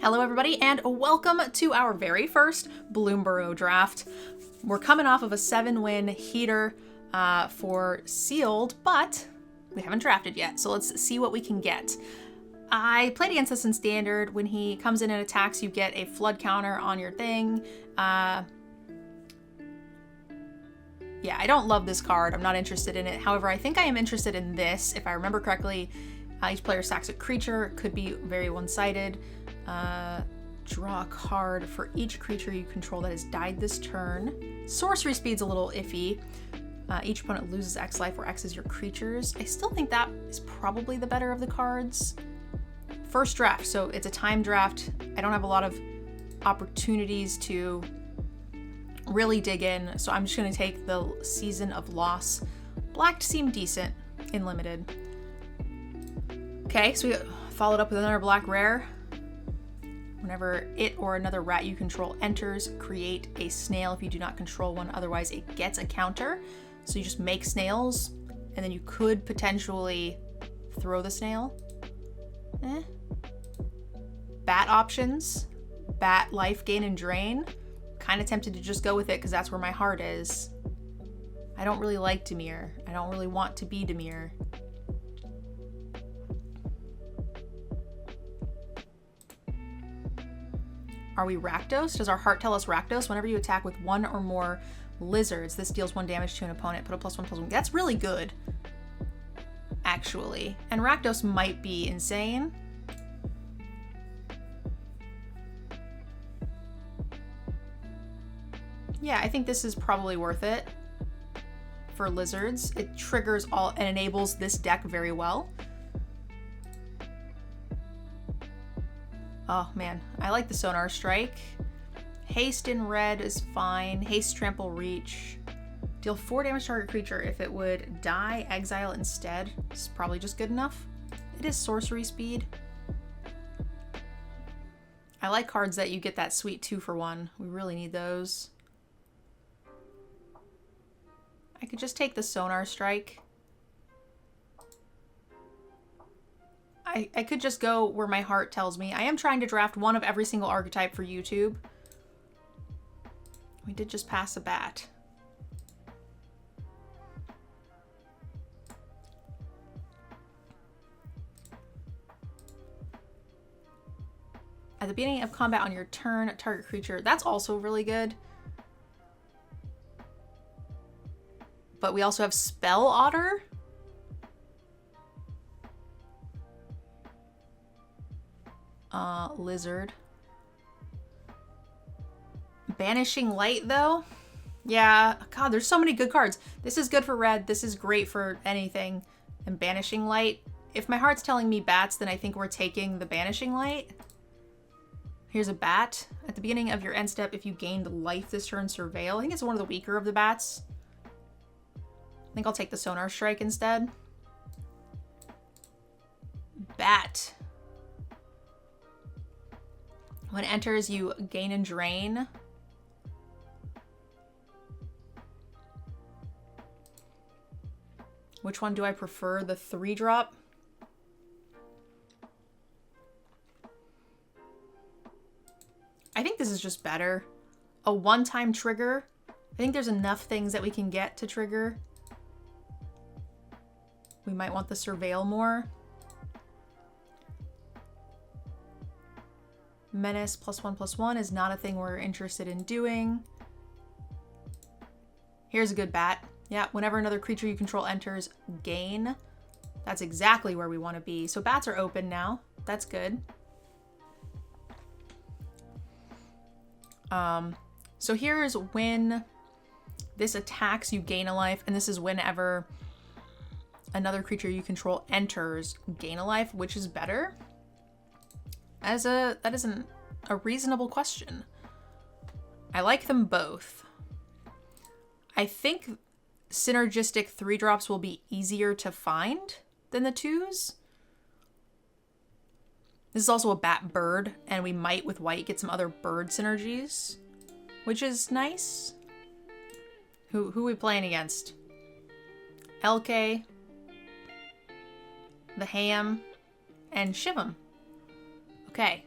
Hello everybody and welcome to our very first Bloomburrow draft. We're coming off of a 7-win heater for sealed, but we haven't drafted yet, so let's see what we can get. I played against this in standard. When he comes in and attacks, you get a flood counter on your thing. Yeah, I don't love this card. I'm not interested in it. However, I think I am interested in this. If I remember correctly, each player sacks a creature. Could be very one-sided. Draw a card for each creature you control that has died this turn. Sorcery speed's a little iffy. Each opponent loses X life where X is your creatures. I still think that is probably the better of the cards. First draft, so it's a time draft. I don't have a lot of opportunities to really dig in, so I'm just going to take the Season of Loss. Black seemed decent in limited. Okay, so we followed up with another black rare. Whenever it or another rat you control enters, create a snail if you do not control one, otherwise it gets a counter. So you just make snails, and then you could potentially throw the snail. Bat options. Bat, life, gain, and drain. Kind of tempted to just go with it because that's where my heart is. I don't really like Dimir. I don't really want to be Dimir. Are we Rakdos? Does our heart tell us Rakdos? Whenever you attack with one or more lizards, this deals 1 damage to an opponent. Put a +1/+1. That's really good, actually. And Rakdos might be insane. Yeah, I think this is probably worth it for lizards. It triggers all and enables this deck very well. Oh man, I like the Sonar Strike. Haste in red is fine. Haste, Trample, Reach. Deal 4 damage to target creature. If it would die, exile instead. It's probably just good enough. It is sorcery speed. I like cards that you get that sweet 2-for-1. We really need those. I could just take the Sonar Strike. I could just go where my heart tells me. I am trying to draft one of every single archetype for YouTube. We did just pass a bat. At the beginning of combat on your turn, target creature. That's also really good. But we also have Spell Otter. Lizard. Banishing Light, though? Yeah, God, there's so many good cards. This is good for red. This is great for anything. And Banishing Light. If my heart's telling me bats, then I think we're taking the Banishing Light. Here's a bat. At the beginning of your end step, if you gained life this turn, Surveil. I think it's one of the weaker of the bats. I think I'll take the Sonar Strike instead. Bat. When it enters, you gain and drain. Which one do I prefer? The 3-drop? I think this is just better. A one-time trigger. I think there's enough things that we can get to trigger. We might want the Surveil more. Menace +1/+1 is not a thing we're interested in doing. Here's a good bat. Yeah, whenever another creature you control enters, gain. That's exactly where we want to be. So bats are open now. That's good. So here's when this attacks, you gain a life, and this is whenever another creature you control enters, gain a life. Which is better? That is a reasonable question. I like them both. I think synergistic 3-drops will be easier to find than the 2s. This is also a bat bird, and we might with white get some other bird synergies, which is nice. Who are we playing against? LK, the Ham, and Shivam. Okay.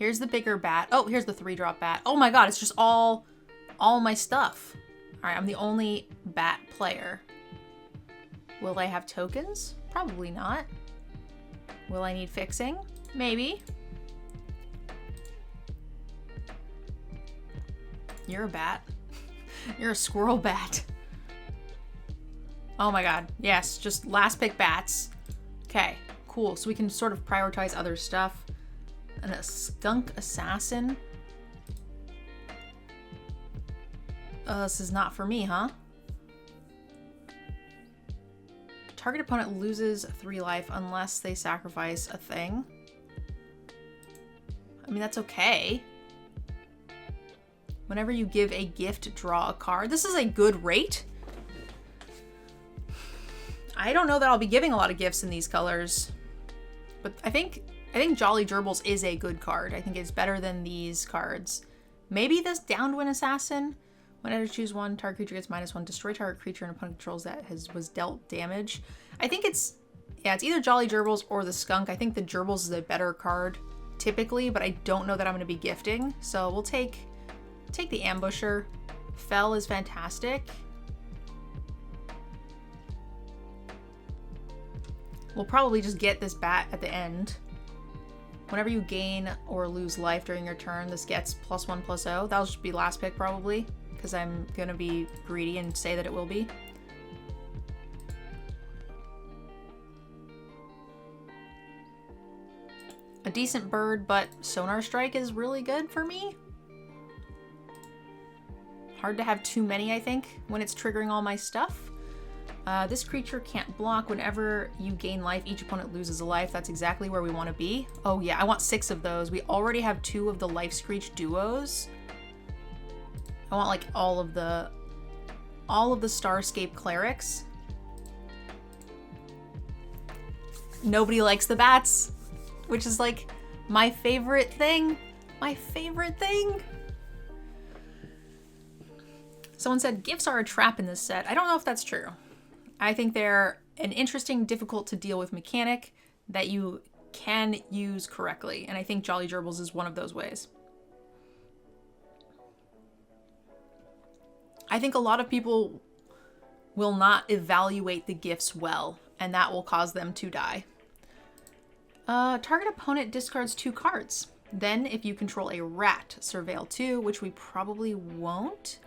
Here's the bigger bat. Oh, here's the 3-drop bat. Oh my god, it's just all my stuff. All right, I'm the only bat player. Will I have tokens? Probably not. Will I need fixing? Maybe. You're a bat. You're a squirrel bat. Oh my god. Yes, just last pick bats. Okay, cool. So we can sort of prioritize other stuff. And a skunk assassin. This is not for me, huh? Target opponent loses 3 life unless they sacrifice a thing. I mean, that's okay. Whenever you give a gift, draw a card. This is a good rate. I don't know that I'll be giving a lot of gifts in these colors, but I think Jolly Gerbils is a good card. I think it's better than these cards. Maybe this Downwind Assassin. Whenever you choose one, target creature gets -1. Destroy target creature and opponent controls that was dealt damage. I think it's either Jolly Gerbils or the Skunk. I think the Gerbils is a better card typically, but I don't know that I'm going to be gifting. So we'll take the Ambusher. Fell is fantastic. We'll probably just get this bat at the end. Whenever you gain or lose life during your turn, this gets +1/+0. That'll just be last pick probably, because I'm gonna be greedy and say that it will be. A decent bird, but Sonar Strike is really good for me. Hard to have too many, I think, when it's triggering all my stuff. This creature can't block. Whenever you gain life, each opponent loses a life. That's exactly where we want to be. Oh yeah, I want 6 of those. We already have 2 of the Life Screech duos. I want like all of the Starscape clerics. Nobody likes the bats, which is like my favorite thing. My favorite thing. Someone said gifts are a trap in this set. I don't know if that's true. I think they're an interesting, difficult to deal with mechanic that you can use correctly. And I think Jolly Gerbils is one of those ways. I think a lot of people will not evaluate the gifts well, and that will cause them to die. Target opponent discards 2 cards. Then, if you control a rat, surveil 2, which we probably won't.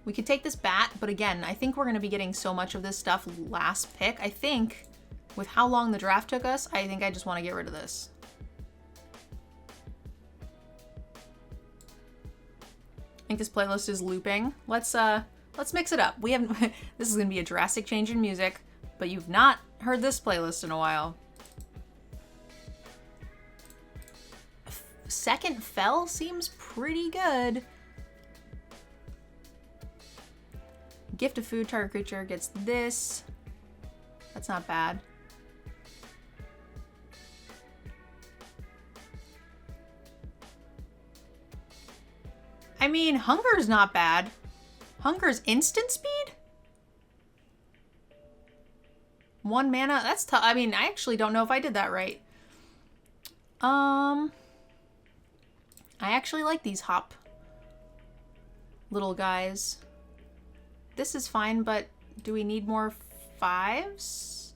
We could take this bat, but again, I think we're going to be getting so much of this stuff last pick. I think, with how long the draft took us, I think I just want to get rid of this. I think this playlist is looping. Let's mix it up. We haven't. This is going to be a drastic change in music, but you've not heard this playlist in a while. Second Fell seems pretty good. Gift of food, target creature gets this. That's not bad. I mean, Hunger's not bad. Hunger's instant speed? 1 mana? That's tough. I mean, I actually don't know if I did that right. I actually like these hop little guys. This is fine, but do we need more 5s?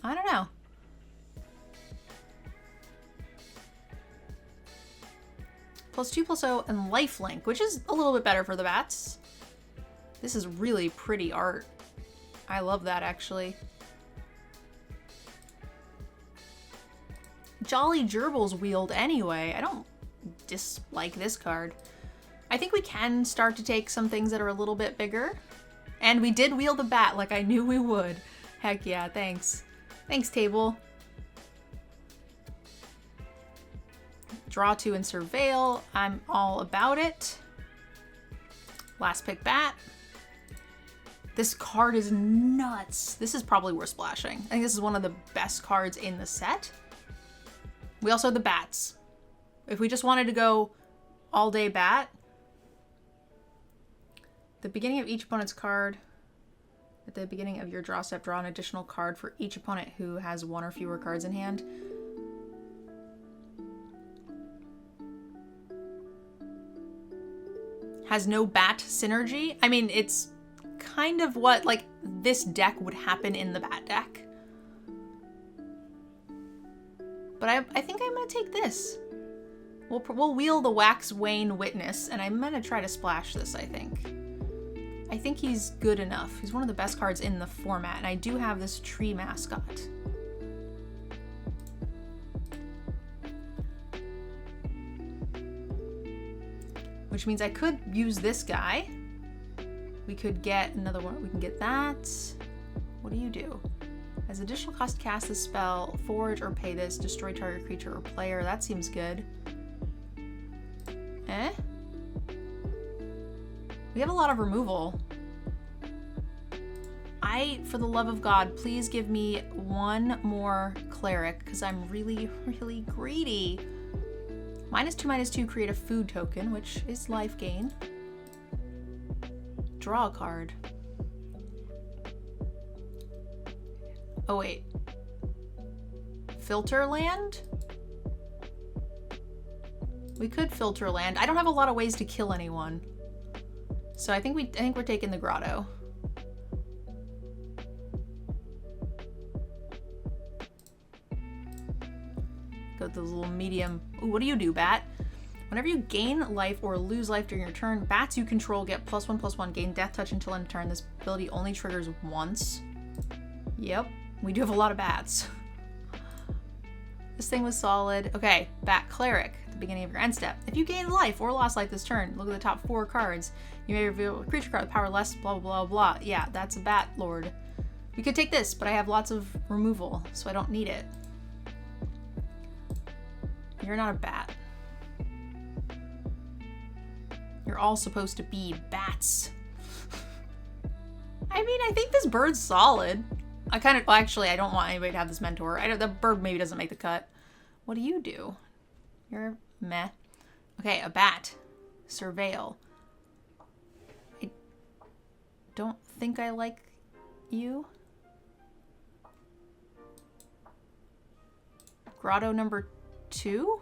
I don't know. +2/+0 and lifelink, which is a little bit better for the bats. This is really pretty art. I love that, actually. Jolly Gerbils wield anyway. I don't dislike this card. I think we can start to take some things that are a little bit bigger. And we did wield a bat like I knew we would. Heck yeah, thanks. Thanks, table. Draw 2 and surveil. I'm all about it. Last pick bat. This card is nuts. This is probably worth splashing. I think this is one of the best cards in the set. We also have the bats. If we just wanted to go all day bat, the beginning of each opponent's card At the beginning of your draw step, draw an additional card for each opponent who has one or fewer cards in hand. Has no bat synergy. I mean, it's kind of what, like, this deck would happen in the bat deck. But I think I'm gonna take this. We'll wheel the Wax Wane Witness, and I'm gonna try to splash this, I think. I think he's good enough. He's one of the best cards in the format, and I do have this tree mascot. Which means I could use this guy. We could get another one. We can get that. What do you do? As additional cost to cast this spell, forge or pay this, destroy target creature or player. That seems good. Eh? We have a lot of removal. For the love of God, please give me one more cleric, because I'm really, really greedy. -2/-2, create a food token, which is life gain. Draw a card. Oh wait. Filter land? We could filter land. I don't have a lot of ways to kill anyone. So I think we're taking the grotto. Got those little medium. Ooh, what do you do, bat? Whenever you gain life or lose life during your turn, bats you control get +1/+1, gain death touch until end of turn. This ability only triggers once. Yep, we do have a lot of bats. This thing was solid. Okay, bat cleric at the beginning of your end step. If you gain life or lost life this turn, look at the top 4 cards. You may reveal a creature card with power less, blah, blah, blah, blah. Yeah, that's a bat lord. We could take this, but I have lots of removal, so I don't need it. You're not a bat. You're all supposed to be bats. I mean, I think this bird's solid. Well, actually, I don't want anybody to have this mentor. The bird maybe doesn't make the cut. What do you do? You're meh. Okay, a bat. Surveil. I don't think I like you. Grotto number 2?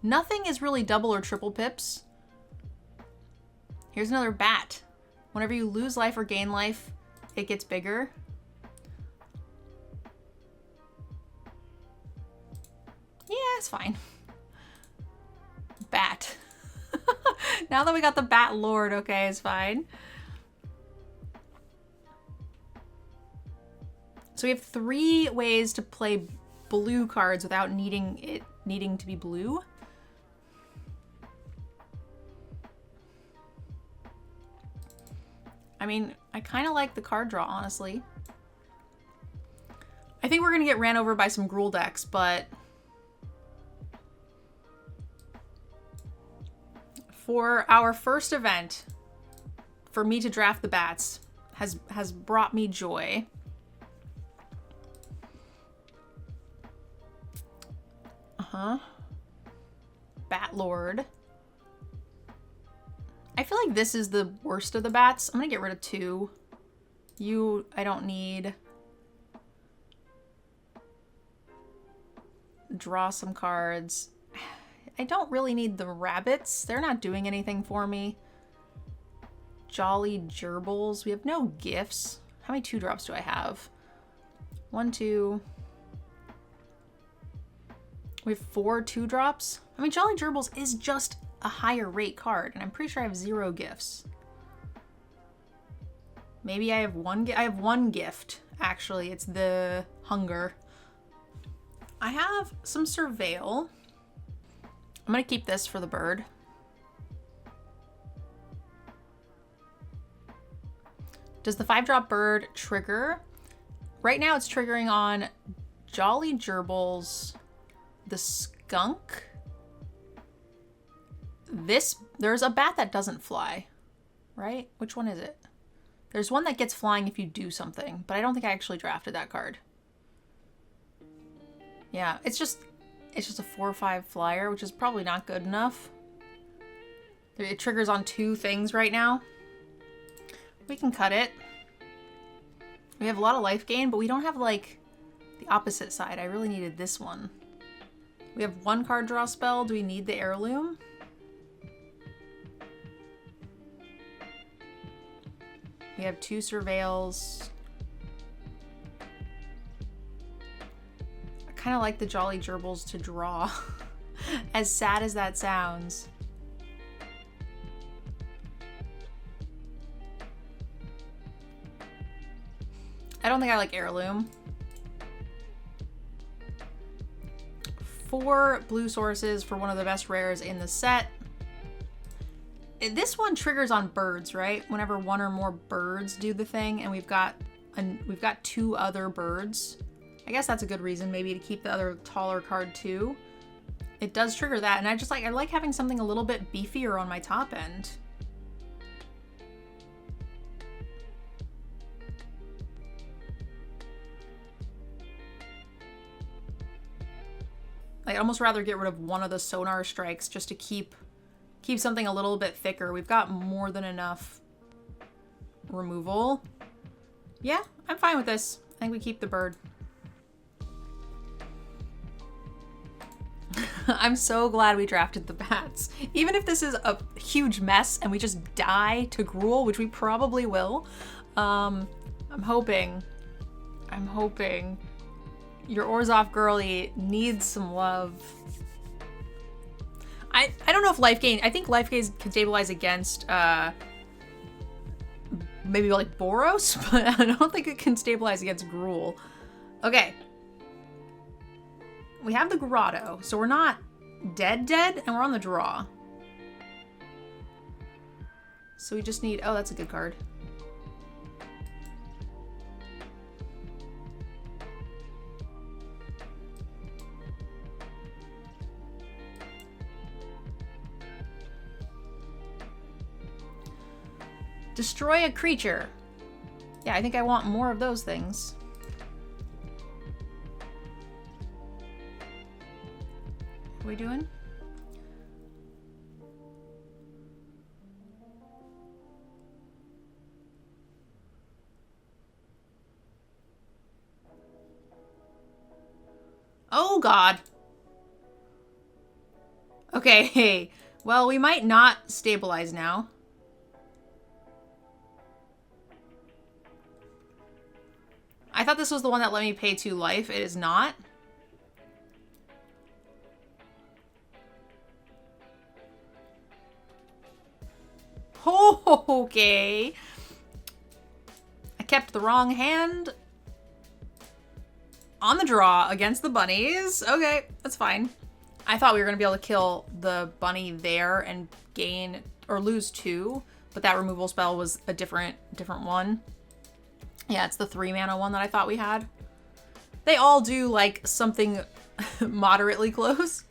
Nothing is really double or triple pips. Here's another bat. Whenever you lose life or gain life, it gets bigger. Yeah, it's fine. Bat. Now that we got the Bat Lord, okay, it's fine. So we have 3 ways to play blue cards without needing to be blue. I mean, I kind of like the card draw, honestly. I think we're going to get ran over by some Gruul decks, but for our first event, for me to draft the bats has brought me joy. Bat Lord. I feel like this is the worst of the bats. I'm gonna get rid of 2. You, I don't need. Draw some cards. I don't really need the rabbits. They're not doing anything for me. Jolly Gerbils. We have no gifts. How many 2-drops do I have? 1, 2. We have 4 2-drops. I mean, Jolly Gerbils is just a higher rate card, and I'm pretty sure I have 0 gifts. Maybe I have one gift, actually. It's the Hunger. I have some Surveil. I'm gonna keep this for the bird. Does the 5-drop bird trigger? Right now it's triggering on Jolly Gerbils, the skunk. There's a bat that doesn't fly, right? Which one is it? There's one that gets flying if you do something, but I don't think I actually drafted that card. Yeah, it's just a 4 or 5 flyer, which is probably not good enough. It triggers on 2 things right now. We can cut it. We have a lot of life gain, but we don't have, like, the opposite side. I really needed this one. We have 1 card draw spell. Do we need the heirloom? We have 2 surveils. I kind of like the Jolly Gerbils to draw. As sad as that sounds. I don't think I like heirloom. 4 blue sources for one of the best rares in the set. This one triggers on birds, right? Whenever 1 or more birds do the thing, and we've got 2 other birds. I guess that's a good reason maybe to keep the other taller card too. It does trigger that, and I like having something a little bit beefier on my top end. I'd almost rather get rid of one of the sonar strikes just to keep something a little bit thicker. We've got more than enough removal. Yeah, I'm fine with this. I think we keep the bird. I'm so glad we drafted the bats. Even if this is a huge mess and we just die to Gruul, which we probably will, I'm hoping your Orzhov girly needs some love. I don't know if life gain, I think life gain can stabilize against maybe like Boros, but I don't think it can stabilize against Gruul. Okay. We have the Grotto, so we're not dead, and we're on the draw. So we just need, oh, that's a good card. Destroy a creature. Yeah, I think I want more of those things. What are we doing? Oh, God. Okay, well, we might not stabilize now. I thought this was the one that let me pay 2 life. It is not. Oh, okay. I kept the wrong hand on the draw against the bunnies. Okay, that's fine. I thought we were going to be able to kill the bunny there and gain or lose 2, but that removal spell was a different one. Yeah, it's the 3-mana one that I thought we had. They all do, like, something moderately close.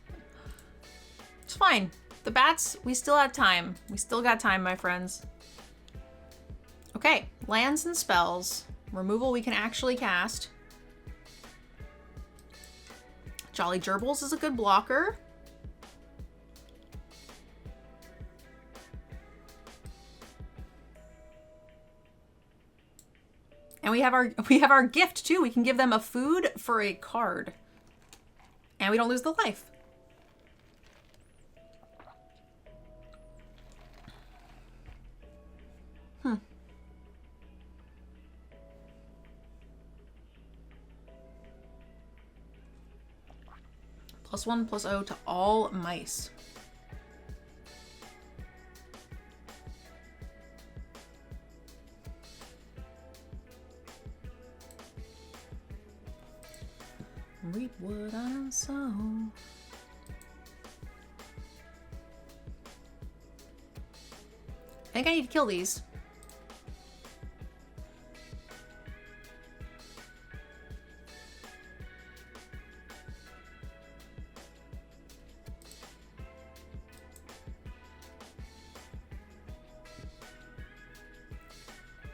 It's fine. The bats, we still have time. We still got time, my friends. Okay, lands and spells. Removal we can actually cast. Jolly Gerbils is a good blocker. And we have our gift too. We can give them a food for a card. And we don't lose the life. +1/+0 to all mice. Reap what I sow. I think I need to kill these.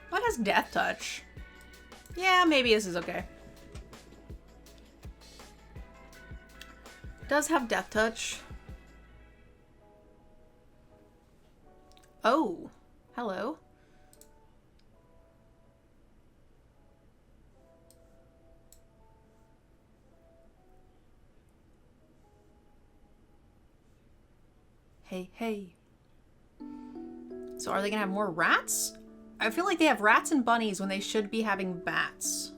What has Death Touch? Yeah, maybe this is okay. Does have Death Touch. Oh, hello. Hey, hey. So are they gonna have more rats? I feel like they have rats and bunnies when they should be having bats.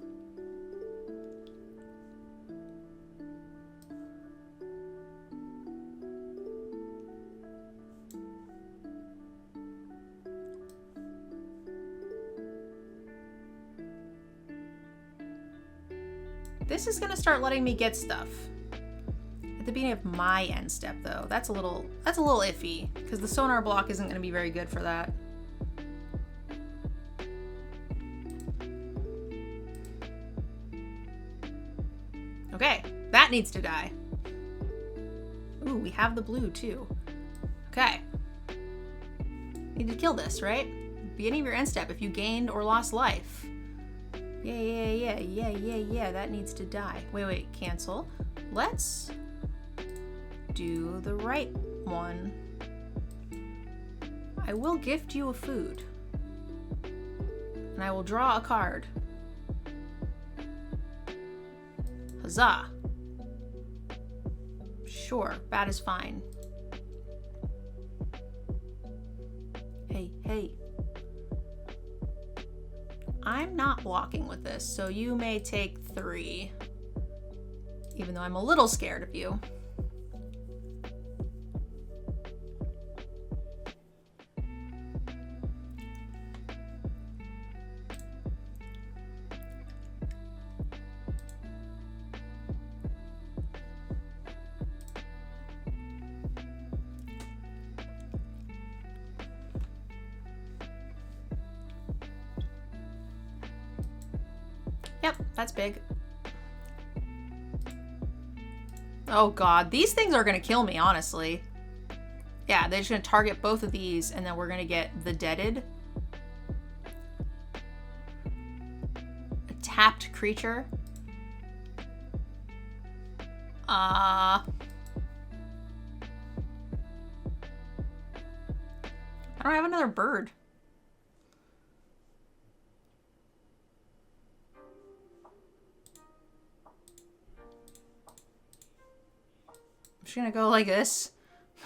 This is gonna start letting me get stuff. At the beginning of my end step though, that's a little iffy, because the sonar block isn't gonna be very good for that. Okay, that needs to die. Ooh, we have the blue too. Okay. Need to kill this, right? Beginning of your end step, if you gained or lost life. Yeah, that needs to die. Wait, cancel. Let's do the right one. I will gift you a food. And I will draw a card. Huzzah. Sure, bat is fine. Hey. I'm not blocking with this, so you may take 3. Even though I'm a little scared of you. Yep, that's big. Oh god, these things are gonna kill me, honestly. Yeah, they're just gonna target both of these, and then we're gonna get the deaded. A tapped creature. I don't have another bird. I'm just gonna go like this.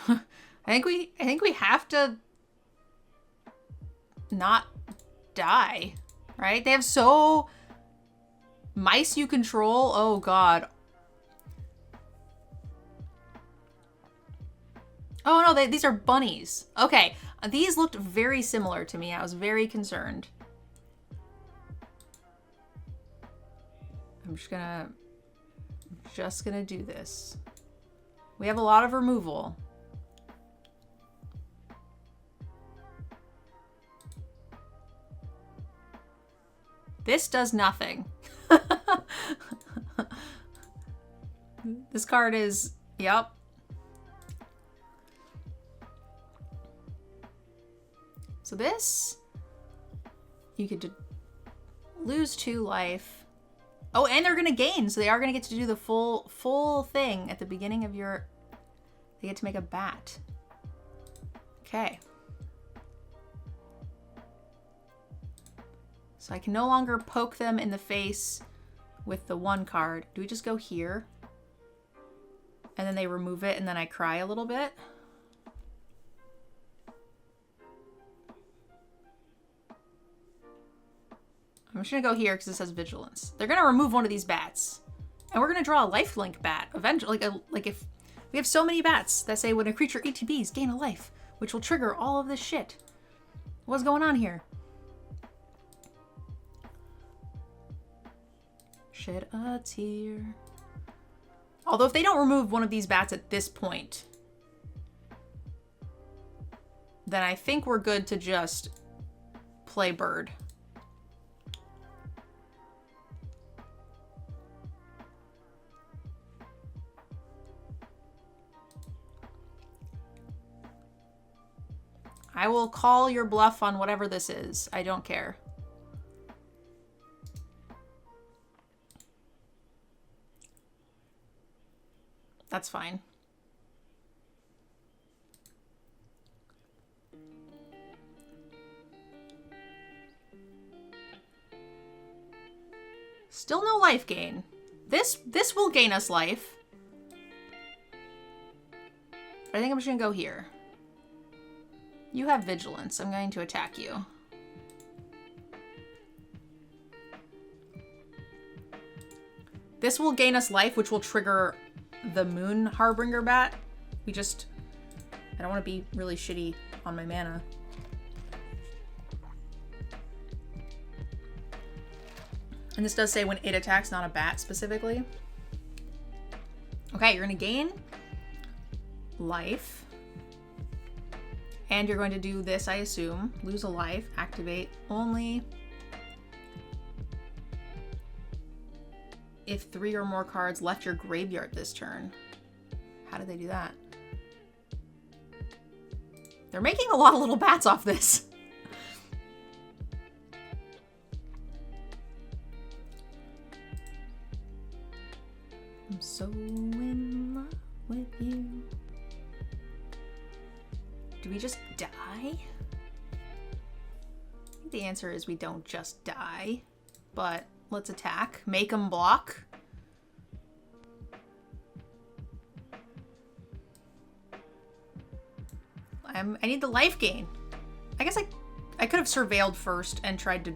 I think we have to not die, right? They have mice you control. Oh god. Oh no, these are bunnies. Okay, these looked very similar to me. I was very concerned. I'm just gonna do this. We have a lot of removal. This does nothing. This card is, yep. So this, you could lose 2 life. Oh, and they're gonna gain, so they are gonna get to do the full thing at the beginning of your. They get to make a bat. Okay. So I can no longer poke them in the face with the 1 card. Do we just go here? And then they remove it, and then I cry a little bit. I'm just gonna go here because it says vigilance. They're gonna remove one of these bats, and we're gonna draw a lifelink bat eventually. Like if we have so many bats that say when a creature ETBs gain a life, which will trigger all of this shit. What's going on here? Shed a tear. Although if they don't remove one of these bats at this point, then I think we're good to just play bird. I will call your bluff on whatever this is. I don't care. That's fine. Still no life gain. This will gain us life. But I think I'm just gonna go here. You have vigilance. I'm going to attack you. This will gain us life, which will trigger the Moon Harbinger bat. I don't want to be really shitty on my mana. And this does say when it attacks, not a bat specifically. Okay, you're going to gain life. And you're going to do this, I assume. Lose a life. Activate only if 3 or more cards left your graveyard this turn. How did they do that? They're making a lot of little bats off this. I'm so in love with you. Do we just die? I think the answer is we don't just die, but let's attack. Make them block. I need the life gain. I guess I could have surveilled first and tried to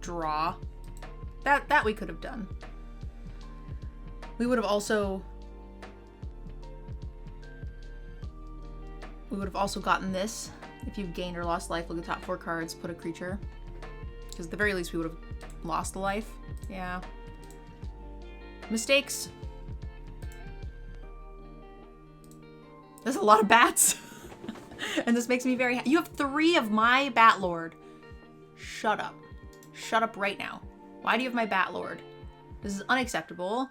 draw. That we could have done. We would have also gotten this. If you've gained or lost life, look at the top 4 cards, put a creature. Because at the very least we would have lost the life. Yeah. Mistakes. There's a lot of bats. And this makes me very happy. You have 3 of my Bat Lord. Shut up. Shut up right now. Why do you have my Bat Lord? This is unacceptable.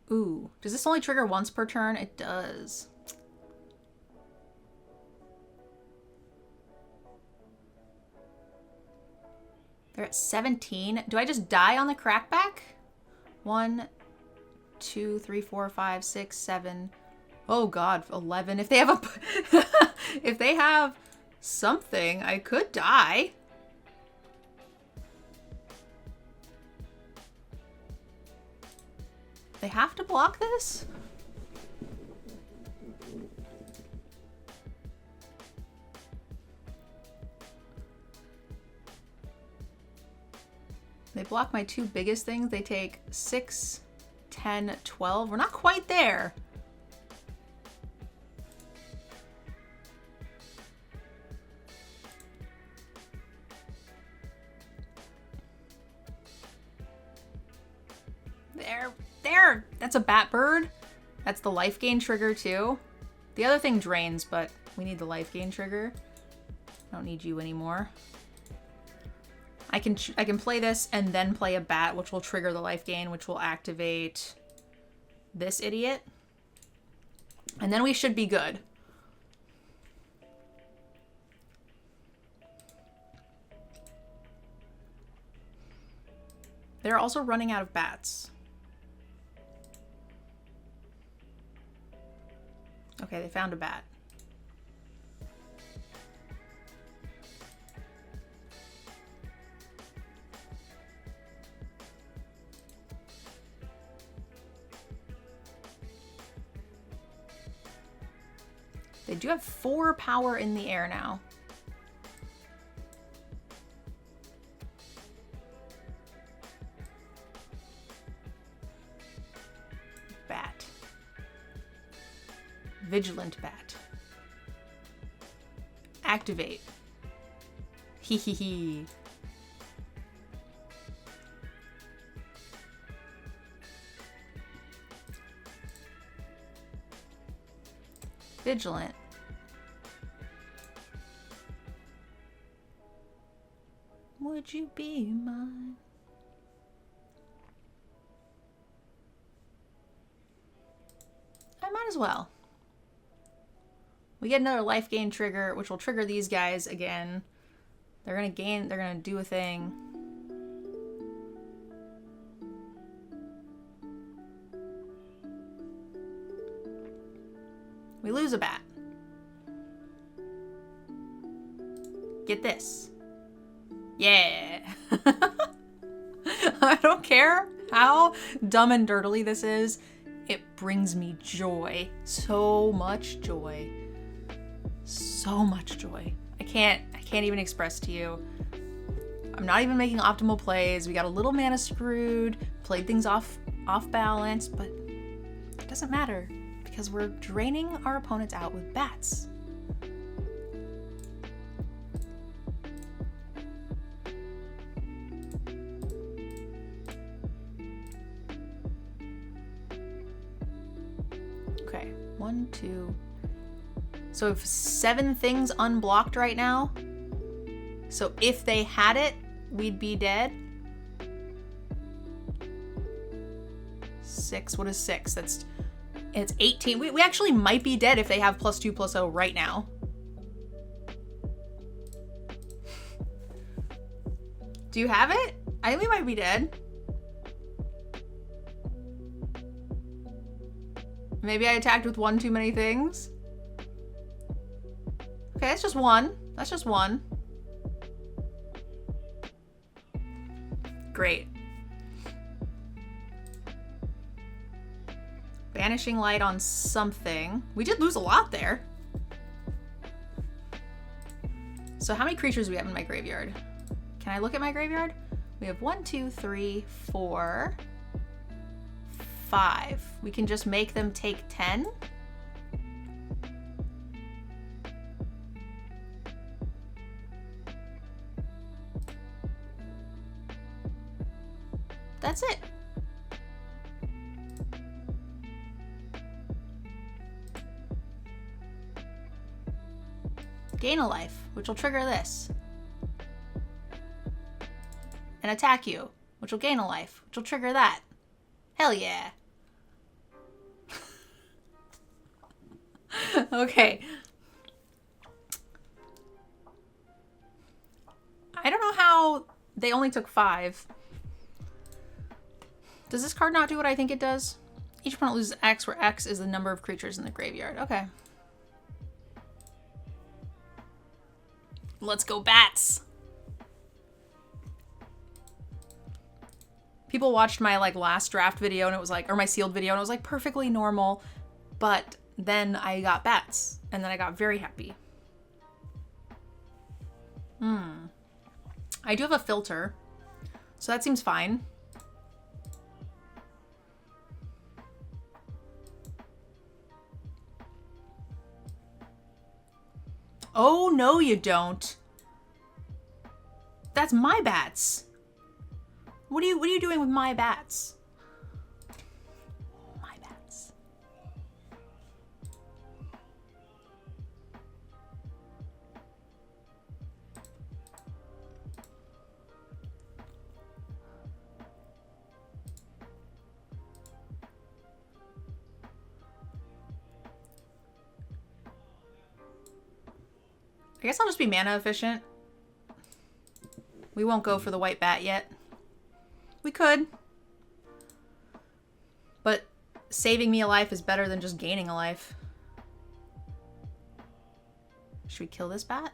Ooh, does this only trigger once per turn? It does. They're at 17. Do I just die on the crackback? 1, 2, 3, 4, 5, 6, 7. Oh god, 11. If they have a if they have something, I could die. They have to block this? They block my 2 biggest things. They take 6, 10, 12. We're not quite there. There! That's a bat bird. That's the life gain trigger too. The other thing drains, but we need the life gain trigger. I don't need you anymore. I can play this and then play a bat, which will trigger the life gain, which will activate this idiot. And then we should be good. They're also running out of bats. Okay, they found a bat. They do have 4 power in the air now. Bat. Vigilant bat. Activate. Hee hee hee. Vigilant. Would you be mine? I might as well. We get another life gain trigger, which will trigger these guys again. They're gonna do a thing. We lose a bat. Get this. Yeah. I don't care how dumb and dirtily this is. It brings me joy. So much joy. So much joy. I can't even express to you. I'm not even making optimal plays. We got a little mana screwed, played things off balance, but it doesn't matter because we're draining our opponents out with bats. Okay, 1, 2. So if 7 things unblocked right now. So if they had it, we'd be dead. 6, what is 6? It's 18. We actually might be dead if they have +2/+0 right now. Do you have it? I think we might be dead. Maybe I attacked with 1 too many things. Okay, that's just 1. That's just 1. Great. Banishing light on something. We did lose a lot there. So how many creatures do we have in my graveyard? Can I look at my graveyard? We have 1, 2, 3, 4, 5. We can just make them take 10. That's it. Gain a life, which will trigger this. And attack you, which will gain a life, which will trigger that. Hell yeah. Okay. I don't know how they only took 5. Does this card not do what I think it does? Each opponent loses X, where X is the number of creatures in the graveyard. Okay. Let's go bats. People watched my last draft video and it was like, or my sealed video, and it was like perfectly normal, but then I got bats and then I got very happy. I do have a filter, so that seems fine. Oh, no, you don't. That's my bats. What are you doing with my bats? My bats. I guess I'll just be mana efficient. We won't go for the white bat yet. We could. But saving me a life is better than just gaining a life. Should we kill this bat?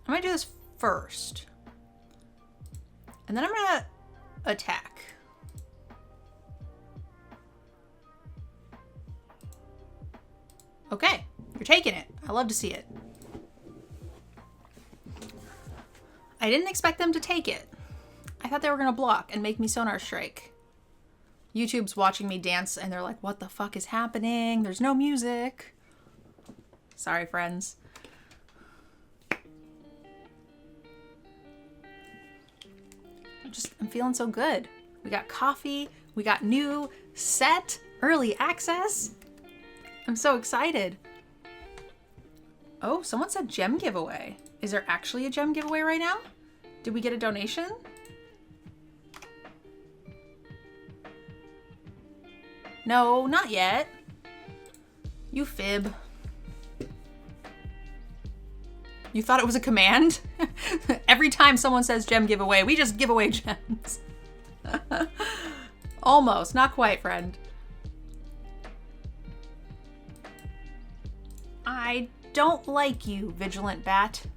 I'm gonna do this first. And then I'm gonna attack. Okay, you're taking it. I love to see it. I didn't expect them to take it. I thought they were gonna block and make me Sonar Strike. YouTube's watching me dance and they're like, what the fuck is happening? There's no music. Sorry, friends. I'm feeling so good. We got coffee. We got new set early access. I'm so excited. Oh, someone said gem giveaway. Is there actually a gem giveaway right now? Did we get a donation? No, not yet. You fib. You thought it was a command? Every time someone says gem giveaway, we just give away gems. Almost, not quite, friend. I don't like you, Vigilant Bat.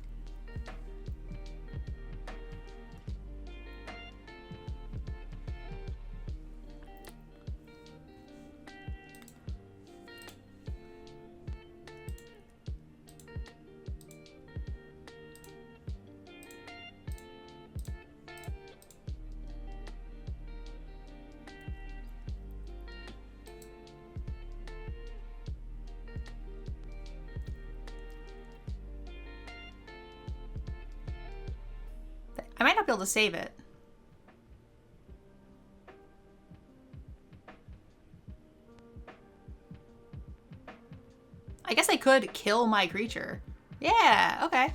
I might not be able to save it. I guess I could kill my creature. Yeah, okay.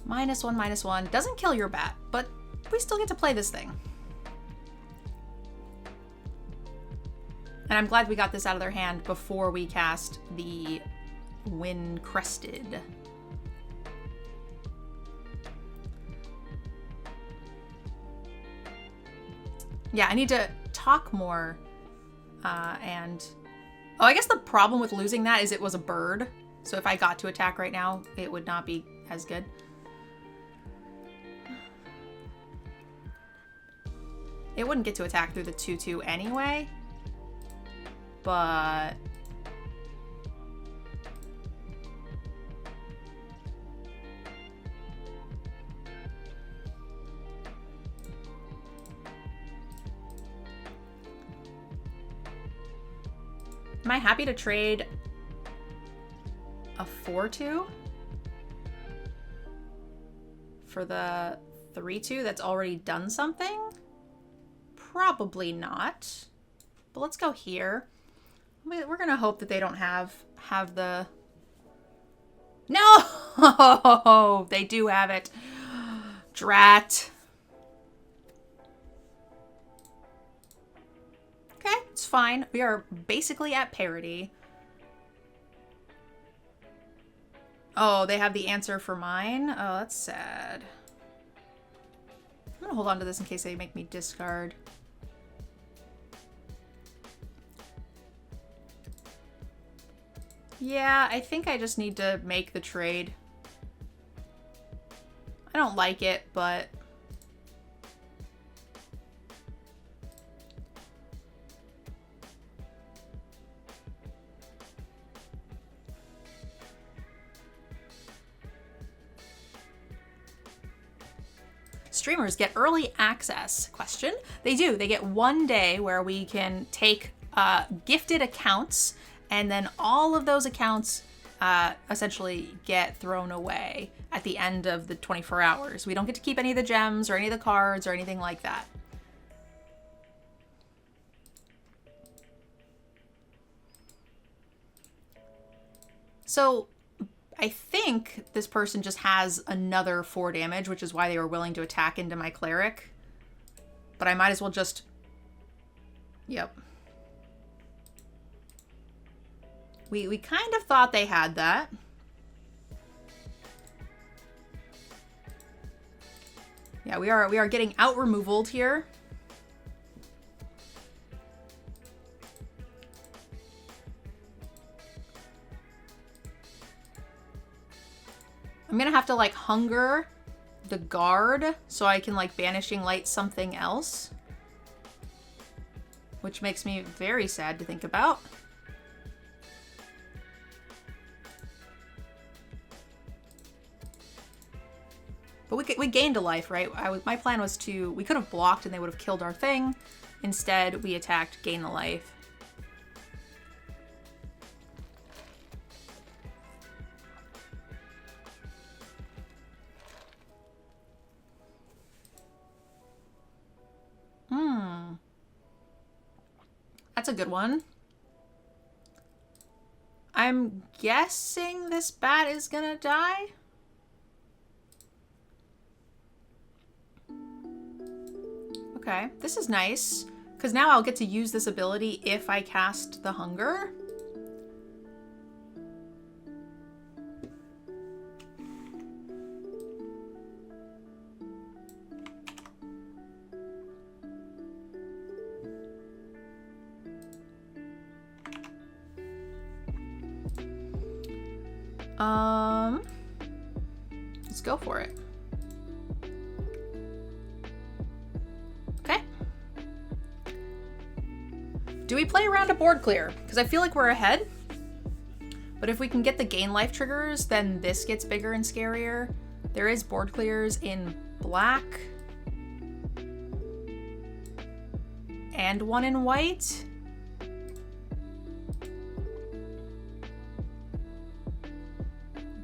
-1/-1. Doesn't kill your bat, but we still get to play this thing. And I'm glad we got this out of their hand before we cast the Wind Crested. Yeah, I need to talk more, and... Oh, I guess the problem with losing that is it was a bird, so if I got to attack right now, it would not be as good. It wouldn't get to attack through the 2/2 anyway, but... Am I happy to trade a 4/2 for the 3/2 that's already done something? Probably not. But let's go here. We're gonna hope that they don't have the... No! They do have it. Drat. Okay, it's fine. We are basically at parity. Oh, they have the answer for mine? Oh, that's sad. I'm gonna hold on to this in case they make me discard. Yeah, I think I just need to make the trade. I don't like it, but... Streamers get early access. Question? They do. They get 1 day where we can take gifted accounts, and then all of those accounts essentially get thrown away at the end of the 24 hours. We don't get to keep any of the gems or any of the cards or anything like that. So I think this person just has another 4 damage, which is why they were willing to attack into my cleric. But I might as well just... Yep. We kind of thought they had that. Yeah, we are getting out removaled here. I'm gonna have to like hunger the guard so I can like banishing light something else, which makes me very sad to think about. But we gained a life, right? My plan was to... We could have blocked and they would have killed our thing. Instead, we attacked, gain the life. That's a good one. I'm guessing this bat is gonna die. Okay, this is nice, because now I'll get to use this ability if I cast the hunger. Let's go for it. Okay. Do we play around a board clear? Because I feel like we're ahead. But if we can get the gain life triggers, then this gets bigger and scarier. There is board clears in black. And one in white.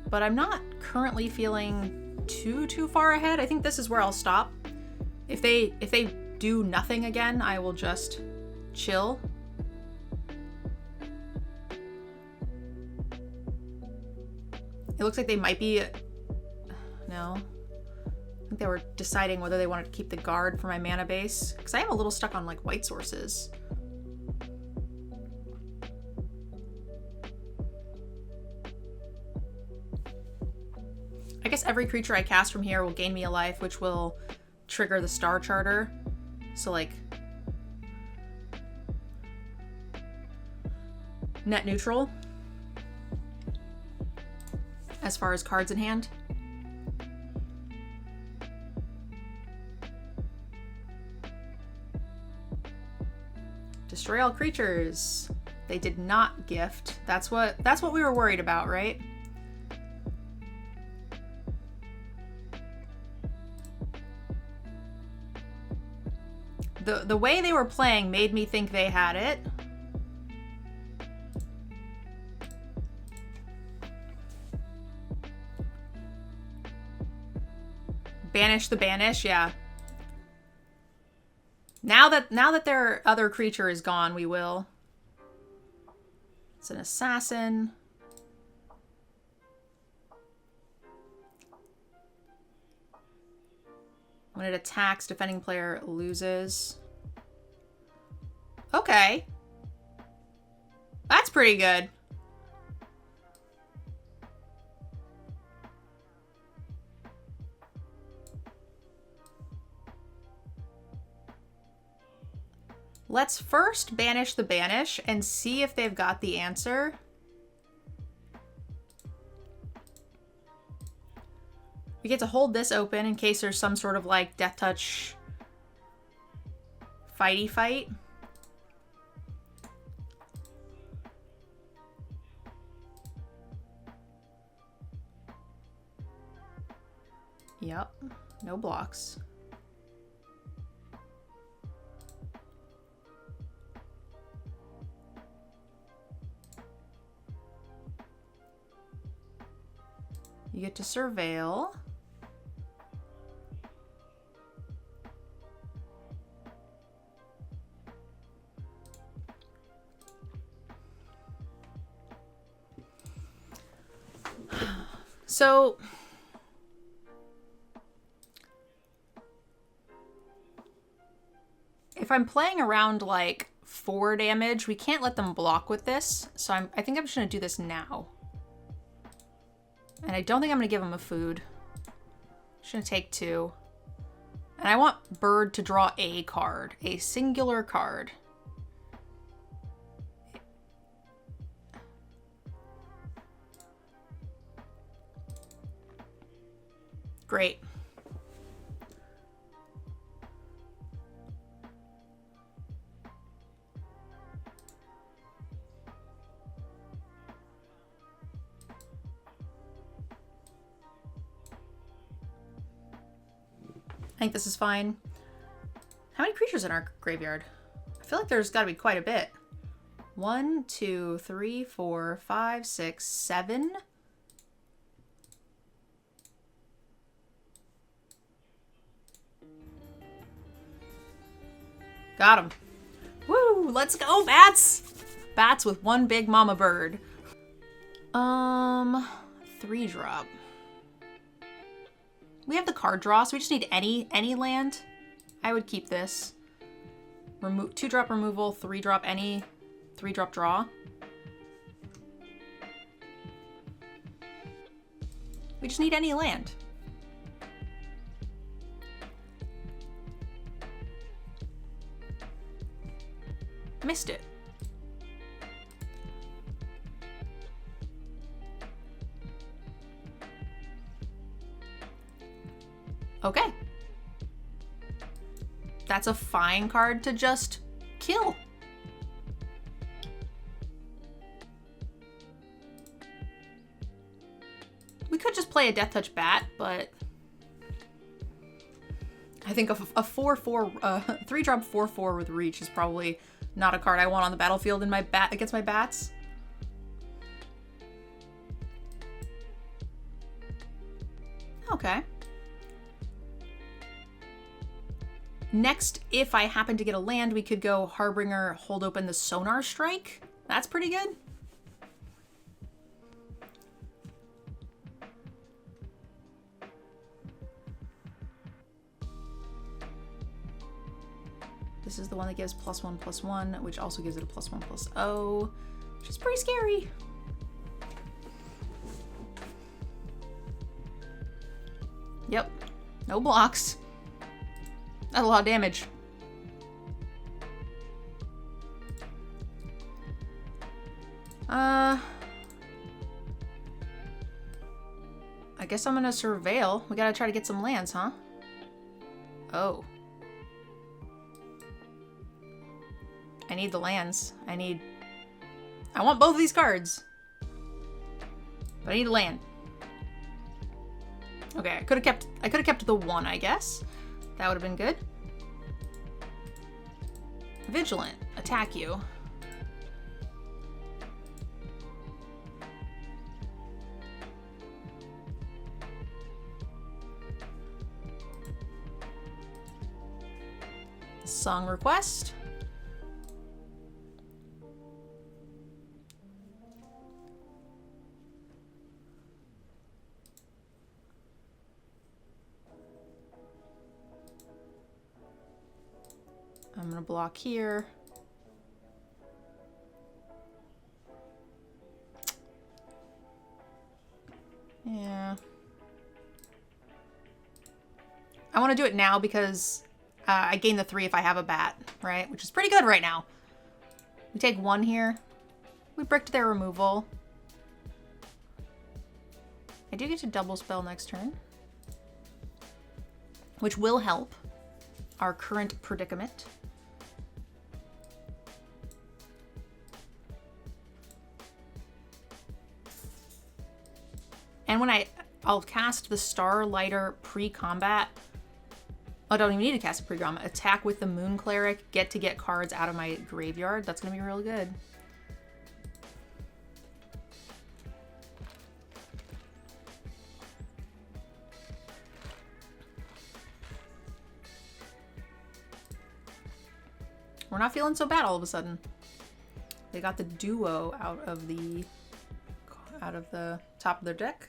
But I'm not currently feeling too far ahead. I think this is where I'll stop. If they do nothing again, I will just chill. It looks like they might be... No. I think they were deciding whether they wanted to keep the guard for my mana base. Because I am a little stuck on, like, white sources. I guess every creature I cast from here will gain me a life, which will trigger the star charter. So, like, net neutral as far as cards in hand. Destroy all creatures. They did not gift. That's what we were worried about, right? The way they were playing made me think they had it. Banish the banish, yeah. Now that their other creature is gone, we will. It's an assassin. When it attacks, defending player loses. Okay. That's pretty good. Let's first banish the banish and see if they've got the answer. We get to hold this open in case there's some sort of like death touch fighty fight. Yep, no blocks. You get to surveil. So if I'm playing around like 4 damage, we can't let them block with this. So I think I'm just gonna do this now. And I don't think I'm gonna give him a food. I'm just gonna take 2. And I want Bird to draw a card, a singular card. Great. I think this is fine. How many creatures in our graveyard? I feel like there's got to be quite a bit. 1, 2, 3, 4, 5, 6, 7. Got him. Woo! Woo! Let's go, bats! Bats with one big mama bird. 3-drop. We have the card draw, so we just need any land. I would keep this. 2-drop removal, 3-drop any, 3-drop draw. We just need any land. Missed it. Okay. That's a fine card to just kill. We could just play a Death Touch Bat, but I think a 3-drop 4/4 with reach is probably not a card I want on the battlefield in my against my bats. Okay. Next, if I happen to get a land, we could go Harbinger, hold open the Sonar Strike. That's pretty good. This is the one that gives +1/+1, which also gives it a +1/+0, which is pretty scary. Yep, no blocks. That's a lot of damage. I guess I'm gonna surveil. We gotta try to get some lands, huh? Oh. I need the lands. I want both of these cards. But I need a land. Okay, I could have kept the 1, I guess. That would have been good. Vigilant, attack you. Song request. I'm gonna block here. Yeah. I want to do it now because I gain the 3 if I have a bat, right? Which is pretty good right now. We take 1 here. We bricked their removal. I do get to double spell next turn, which will help our current predicament. And when I'll cast the Starlighter pre-combat. Oh, I don't even need to cast a pre-combat. Attack with the Moon Cleric. Get cards out of my graveyard. That's gonna be real good. We're not feeling so bad all of a sudden. They got the duo out of the top of their deck.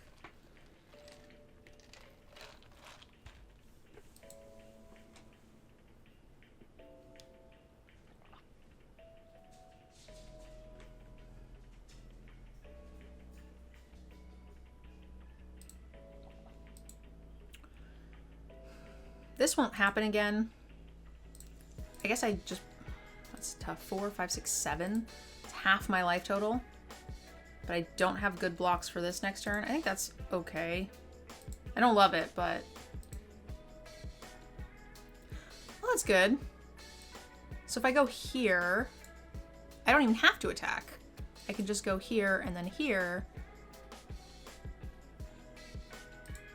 This won't happen again. I guess I just, that's tough. 4, 5, 6, 7. It's half my life total. But I don't have good blocks for this next turn. I think that's okay. I don't love it, but... well, that's good. So if I go here, I don't even have to attack. I could just go here and then here.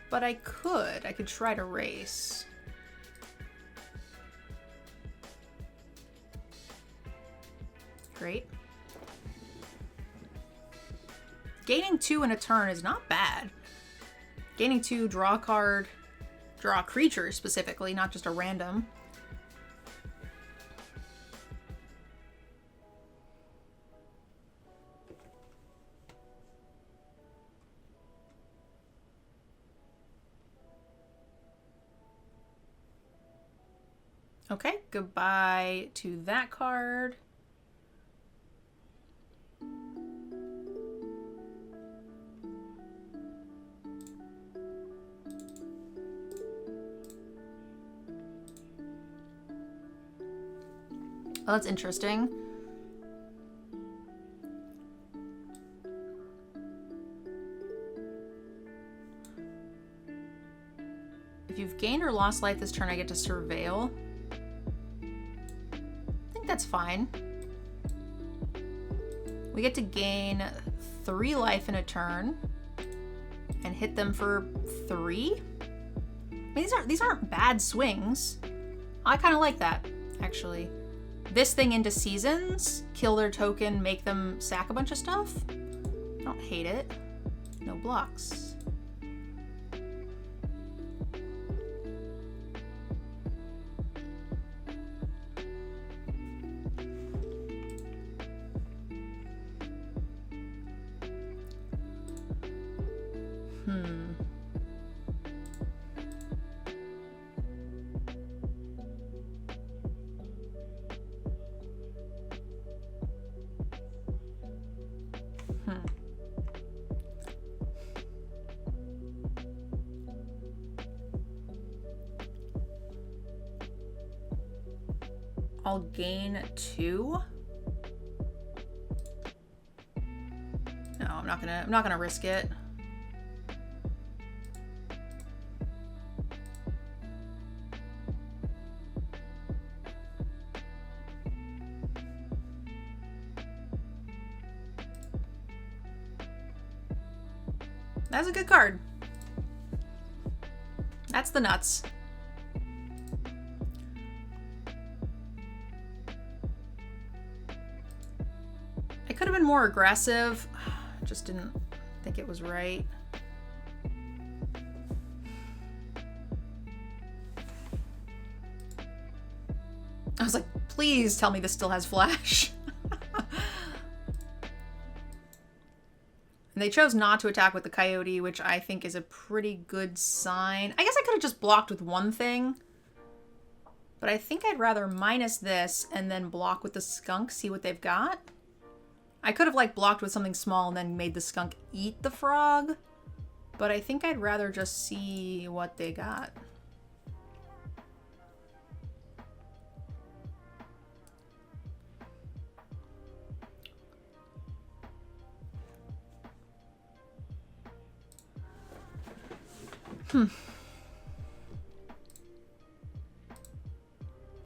But I could try to race. Great. Gaining 2 in a turn is not bad. Gaining 2, draw a card, draw a creature specifically, not just a random. Okay, goodbye to that card. Oh, that's interesting. If you've gained or lost life this turn, I get to surveil. I think that's fine. We get to gain 3 life in a turn and hit them for 3. I mean, these aren't bad swings. I kind of like that, actually. This thing into seasons, kill their token, make them sack a bunch of stuff. I don't hate it. No blocks. I'll gain 2. No, I'm not gonna risk it. That's a good card. That's the nuts. I could have been more aggressive. Just didn't think it was right. I was like, please tell me this still has flash. And they chose not to attack with the coyote, which I think is a pretty good sign. I guess I could have just blocked with one thing. But I think I'd rather minus this and then block with the skunk, see what they've got. I could have like blocked with something small and then made the skunk eat the frog. But I think I'd rather just see what they got.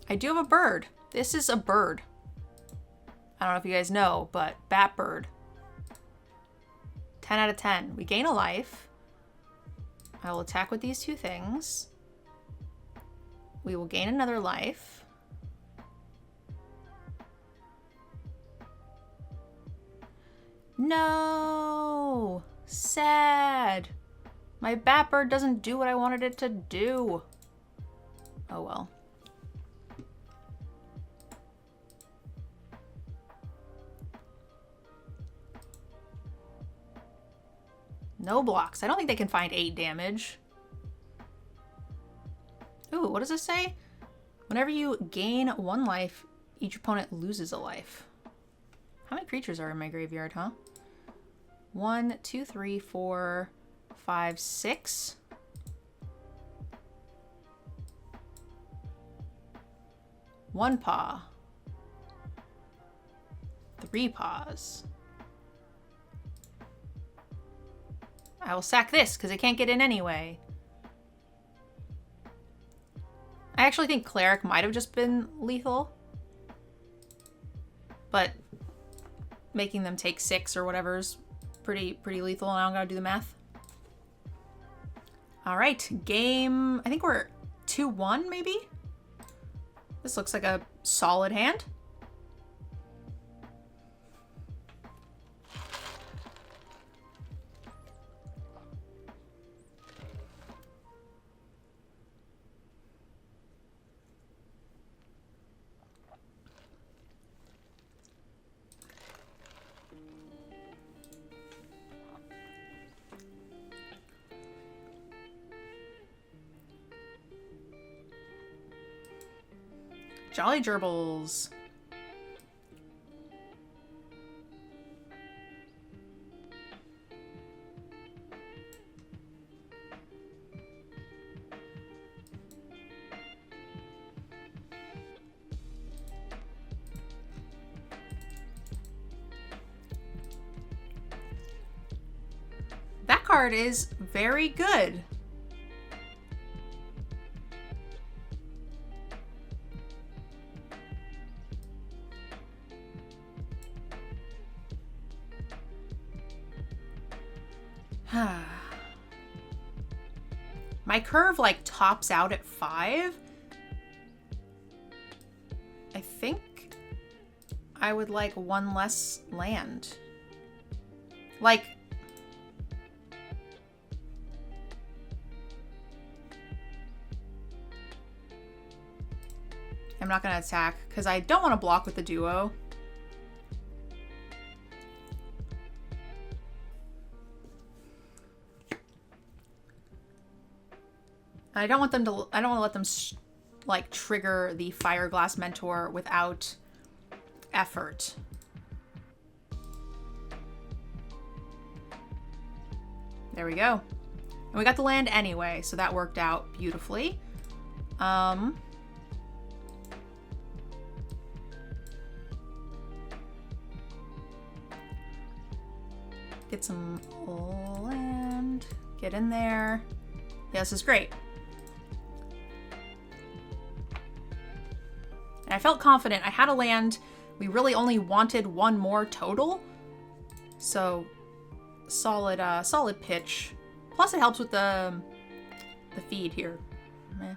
I do have a bird. This is a bird. I don't know if you guys know, but bat bird. 10 out of 10. We gain a life. I will attack with these 2 things. We will gain another life. No! Sad. My bat bird doesn't do what I wanted it to do. Oh well. No blocks. I don't think they can find 8 damage. Ooh, what does this say? Whenever you gain 1 life, each opponent loses a life. How many creatures are in my graveyard, huh? 1, 2, 3, 4, 5, 6. One paw. 3 paws. I will sack this because I can't get in anyway. I actually think Cleric might have just been lethal. But making them take 6 or whatever is pretty lethal. Now I'm gonna do the math. All right, game, I think we're 2-1 maybe? This looks like a solid hand. Jolly Gerbils. That card is very good. My curve like tops out at 5. I think I would like one less land. Like, I'm not gonna attack because I don't want to block with the duo. I don't want them to. I don't want to let them like trigger the Fireglass Mentor without effort. There we go. And we got the land anyway, so that worked out beautifully. Get some land. Get in there. Yeah, this is great. And I felt confident. I had a land. We really only wanted one more total. So solid solid pitch. Plus it helps with the feed here. Meh.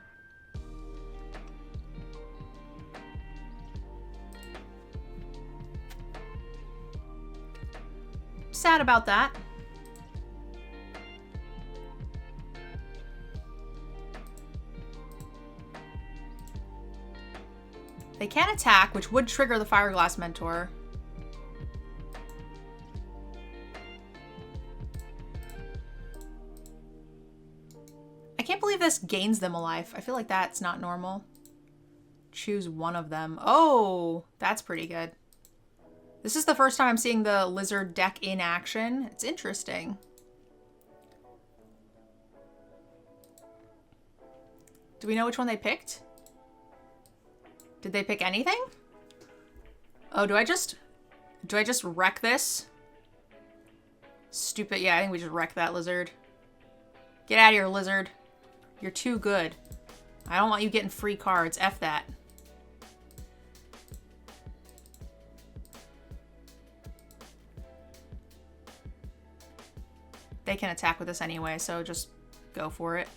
Sad about that. They can attack, which would trigger the Fireglass Mentor. I can't believe this gains them a life. I feel like that's not normal. Choose one of them. Oh, that's pretty good. This is the first time I'm seeing the lizard deck in action. It's interesting. Do we know which one they picked? Did they pick anything? Oh, do I just wreck this? Stupid. Yeah, I think we just wrecked that lizard. Get out of here, lizard. You're too good. I don't want you getting free cards. F that. They can attack with this anyway, so just go for it.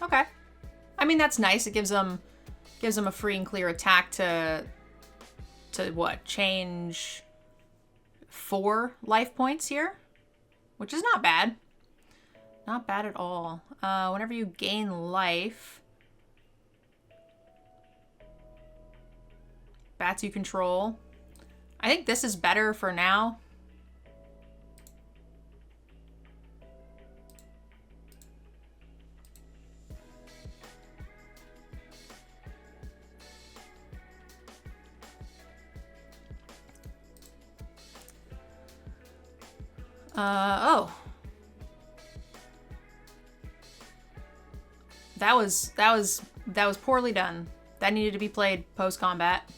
Okay. I mean, that's nice. It gives them a free and clear attack to what? Change 4 life points here, which is not bad. Not bad at all. Whenever you gain life, bats you control. I think this is better for now. Oh. That was poorly done. That needed to be played post-combat.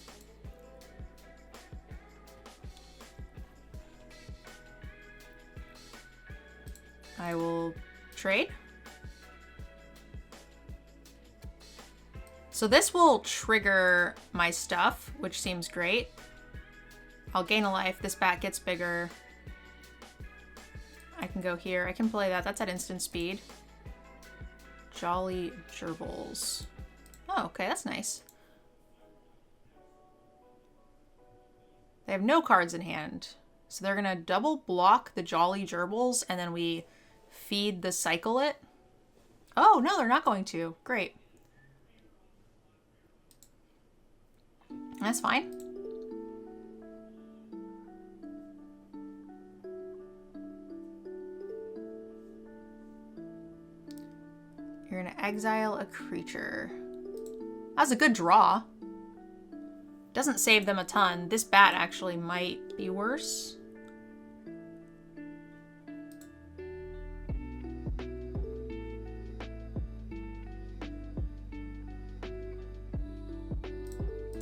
I will trade. So this will trigger my stuff, which seems great. I'll gain a life. This bat gets bigger. I can go here. I can play that. That's at instant speed. Jolly Gerbils. Oh, okay. That's nice. They have no cards in hand. So they're gonna double block the Jolly Gerbils and then we feed the Cyclet. Oh, no, they're not going to. Great. That's fine. You're gonna exile a creature. That's a good draw. Doesn't save them a ton. This bat actually might be worse.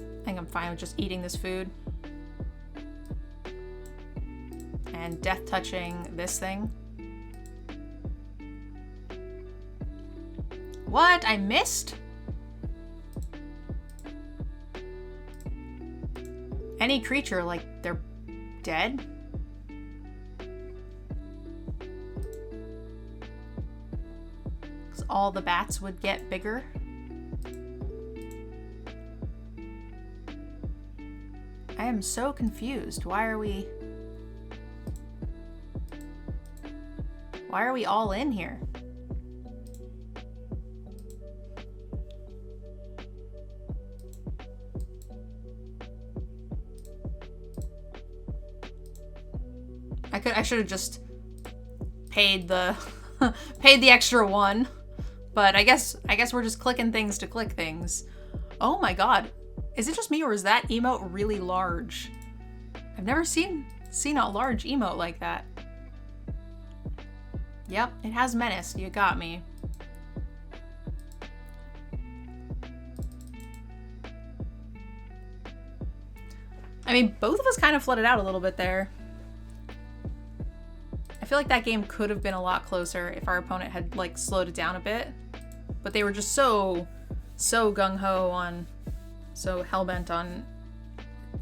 I think I'm fine with just eating this food. And death touching this thing. What? I missed? Any creature, like, they're dead? Because all the bats would get bigger. I am so confused. Why are we all in here? I should have just paid the paid the extra one. But I guess we're just clicking things to click things. Oh my god. Is it just me or is that emote really large? I've never seen a large emote like that. Yep, it has menaced. You got me. I mean, both of us kind of flooded out a little bit there. I feel like that game could have been a lot closer if our opponent had, like, slowed it down a bit. But they were just so gung-ho on, so hellbent on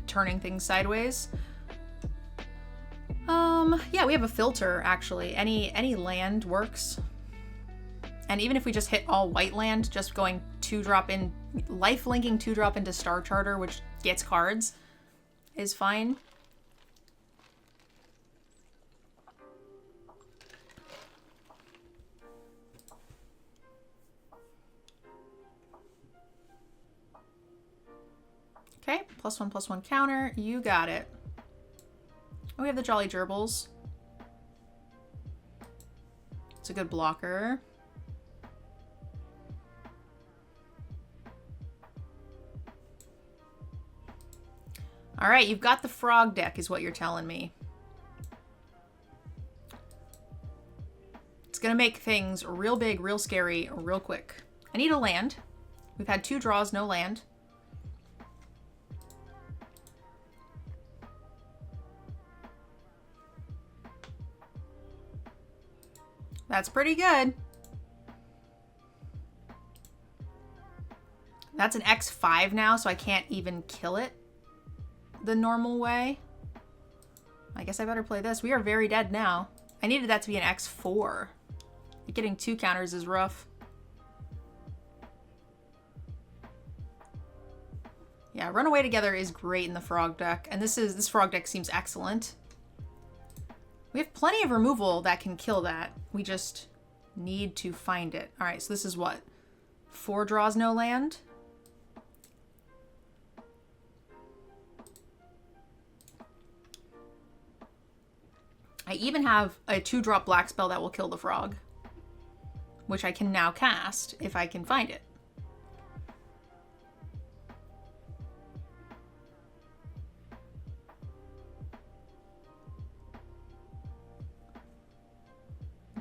turning things sideways. Yeah, we have a filter, actually. Any land works. And even if we just hit all white land, just going 2-drop in, life-linking 2-drop into Star Charter, which gets cards, is fine. Okay, +1/+1 counter. You got it. Oh, we have the Jolly Gerbils. It's a good blocker. All right, you've got the frog deck is what you're telling me. It's gonna make things real big, real scary, real quick. I need a land. We've had 2 draws, no land. That's pretty good. That's an X5 now, so I can't even kill it the normal way. I guess I better play this. We are very dead now. I needed that to be an X4. Getting 2 counters is rough. Yeah, Runaway Together is great in the frog deck, and this frog deck seems excellent. We have plenty of removal that can kill that. We just need to find it. All right, so this is what? 4 draws, no land? I even have a 2-drop black spell that will kill the frog, which I can now cast if I can find it.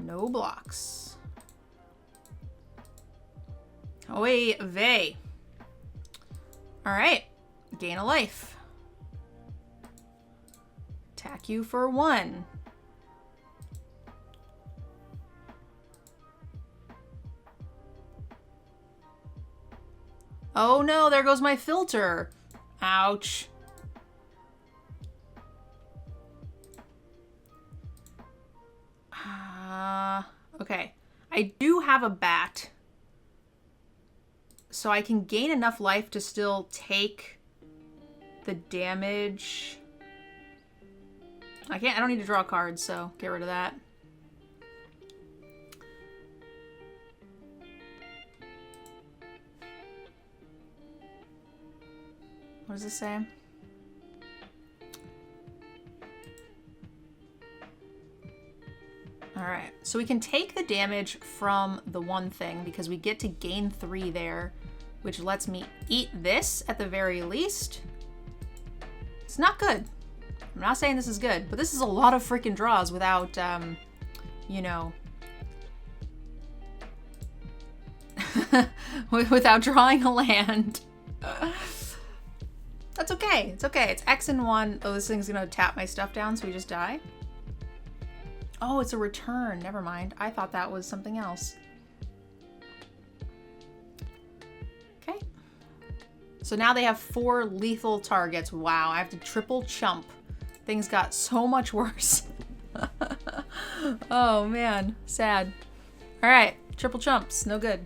No blocks. Oy vey. All right, gain a life. Attack you for 1. Oh no, there goes my filter. Ouch. Okay. I do have a bat. So I can gain enough life to still take the damage. I don't need to draw cards, so get rid of that. What does this say? Alright, so we can take the damage from the one thing because we get to gain 3 there, which lets me eat this at the very least. It's not good. I'm not saying this is good, but this is a lot of freaking draws without, you know, without drawing a land. That's okay. It's okay. It's X and 1. Oh, this thing's gonna tap my stuff down, so we just die. Oh, it's a return. Never mind. I thought that was something else. Okay. So now they have 4 lethal targets. Wow, I have to triple chump. Things got so much worse. Oh, man. Sad. All right. Triple chumps. No good.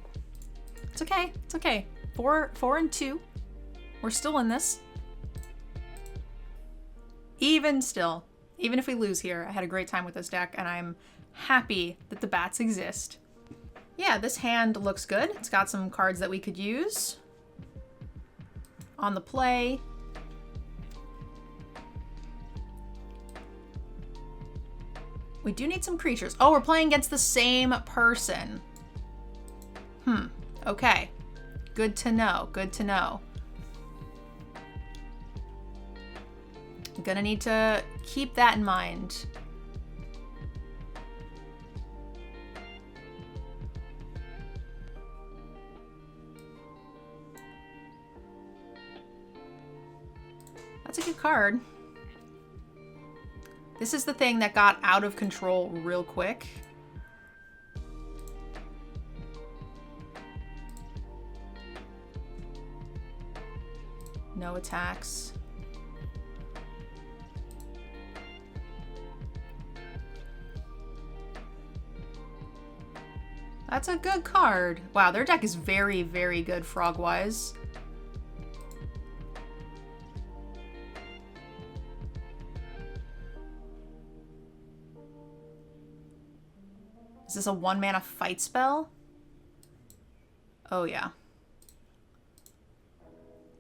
It's okay. It's okay. 4 and 2. We're still in this. Even still. Even if we lose here, I had a great time with this deck, and I'm happy that the bats exist. Yeah, this hand looks good. It's got some cards that we could use on the play. We do need some creatures. Oh, we're playing against the same person. Okay. Good to know. Good to know. I'm gonna need to keep that in mind. That's a good card. This is the thing that got out of control real quick. No attacks. That's a good card. Wow, their deck is very, very good frog-wise. Is this a 1-mana fight spell? Oh yeah.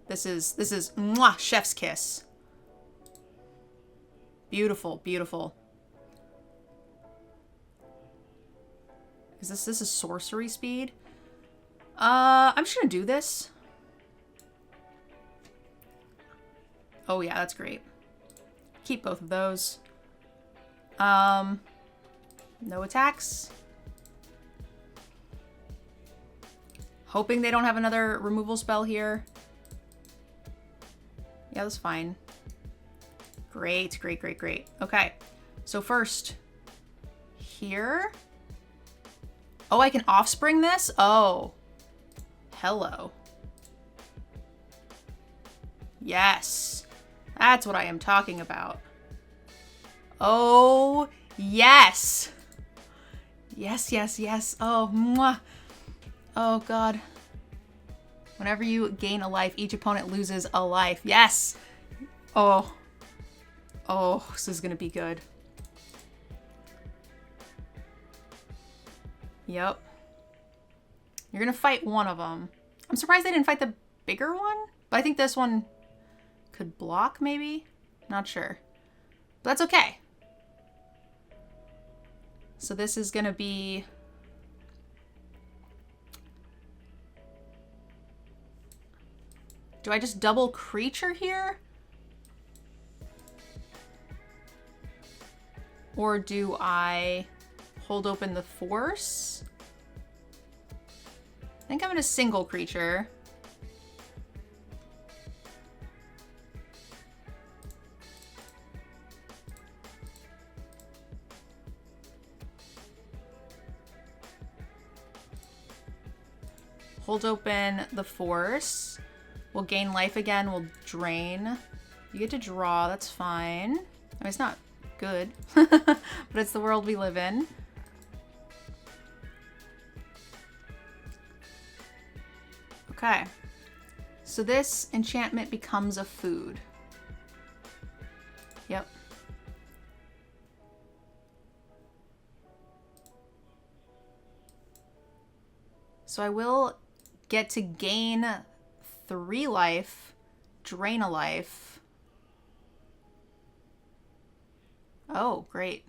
This is mwah, chef's kiss. Beautiful, beautiful. Is this is sorcery speed? I'm just gonna do this. Oh yeah, that's great. Keep both of those. No attacks. Hoping they don't have another removal spell here. Yeah, that's fine. Great, great, great, great. Okay, so first, here. Oh, I can offspring this? Oh. Hello. Yes. That's what I am talking about. Oh, yes. Yes, yes, yes. Oh, mwah. Oh, God. Whenever you gain a life, each opponent loses a life. Yes. Oh. Oh, this is going to be good. Yep. You're going to fight one of them. I'm surprised they didn't fight the bigger one. But I think this one could block, maybe? Not sure. But that's okay. So this is going to be... Do I just double creature here? Or do I hold open the force? I think I'm in a single creature. Hold open the force. We'll gain life again. We'll drain. You get to draw. That's fine. I mean, it's not good, but it's the world we live in. Okay. So this enchantment becomes a food. Yep. So I will get to gain 3 life, drain a life. Oh, great.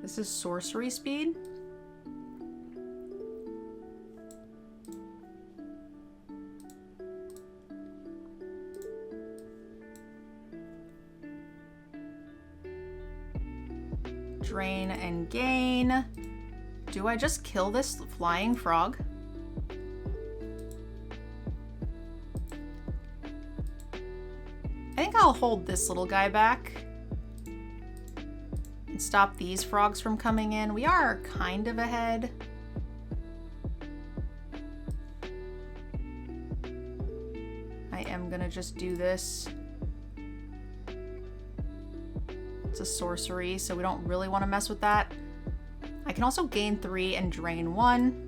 This is sorcery speed. Drain and gain. Do I just kill this flying frog? I think I'll hold this little guy back and stop these frogs from coming in. We are kind of ahead. I am gonna just do this. It's a sorcery, so we don't really want to mess with that. I can also gain 3 and drain 1.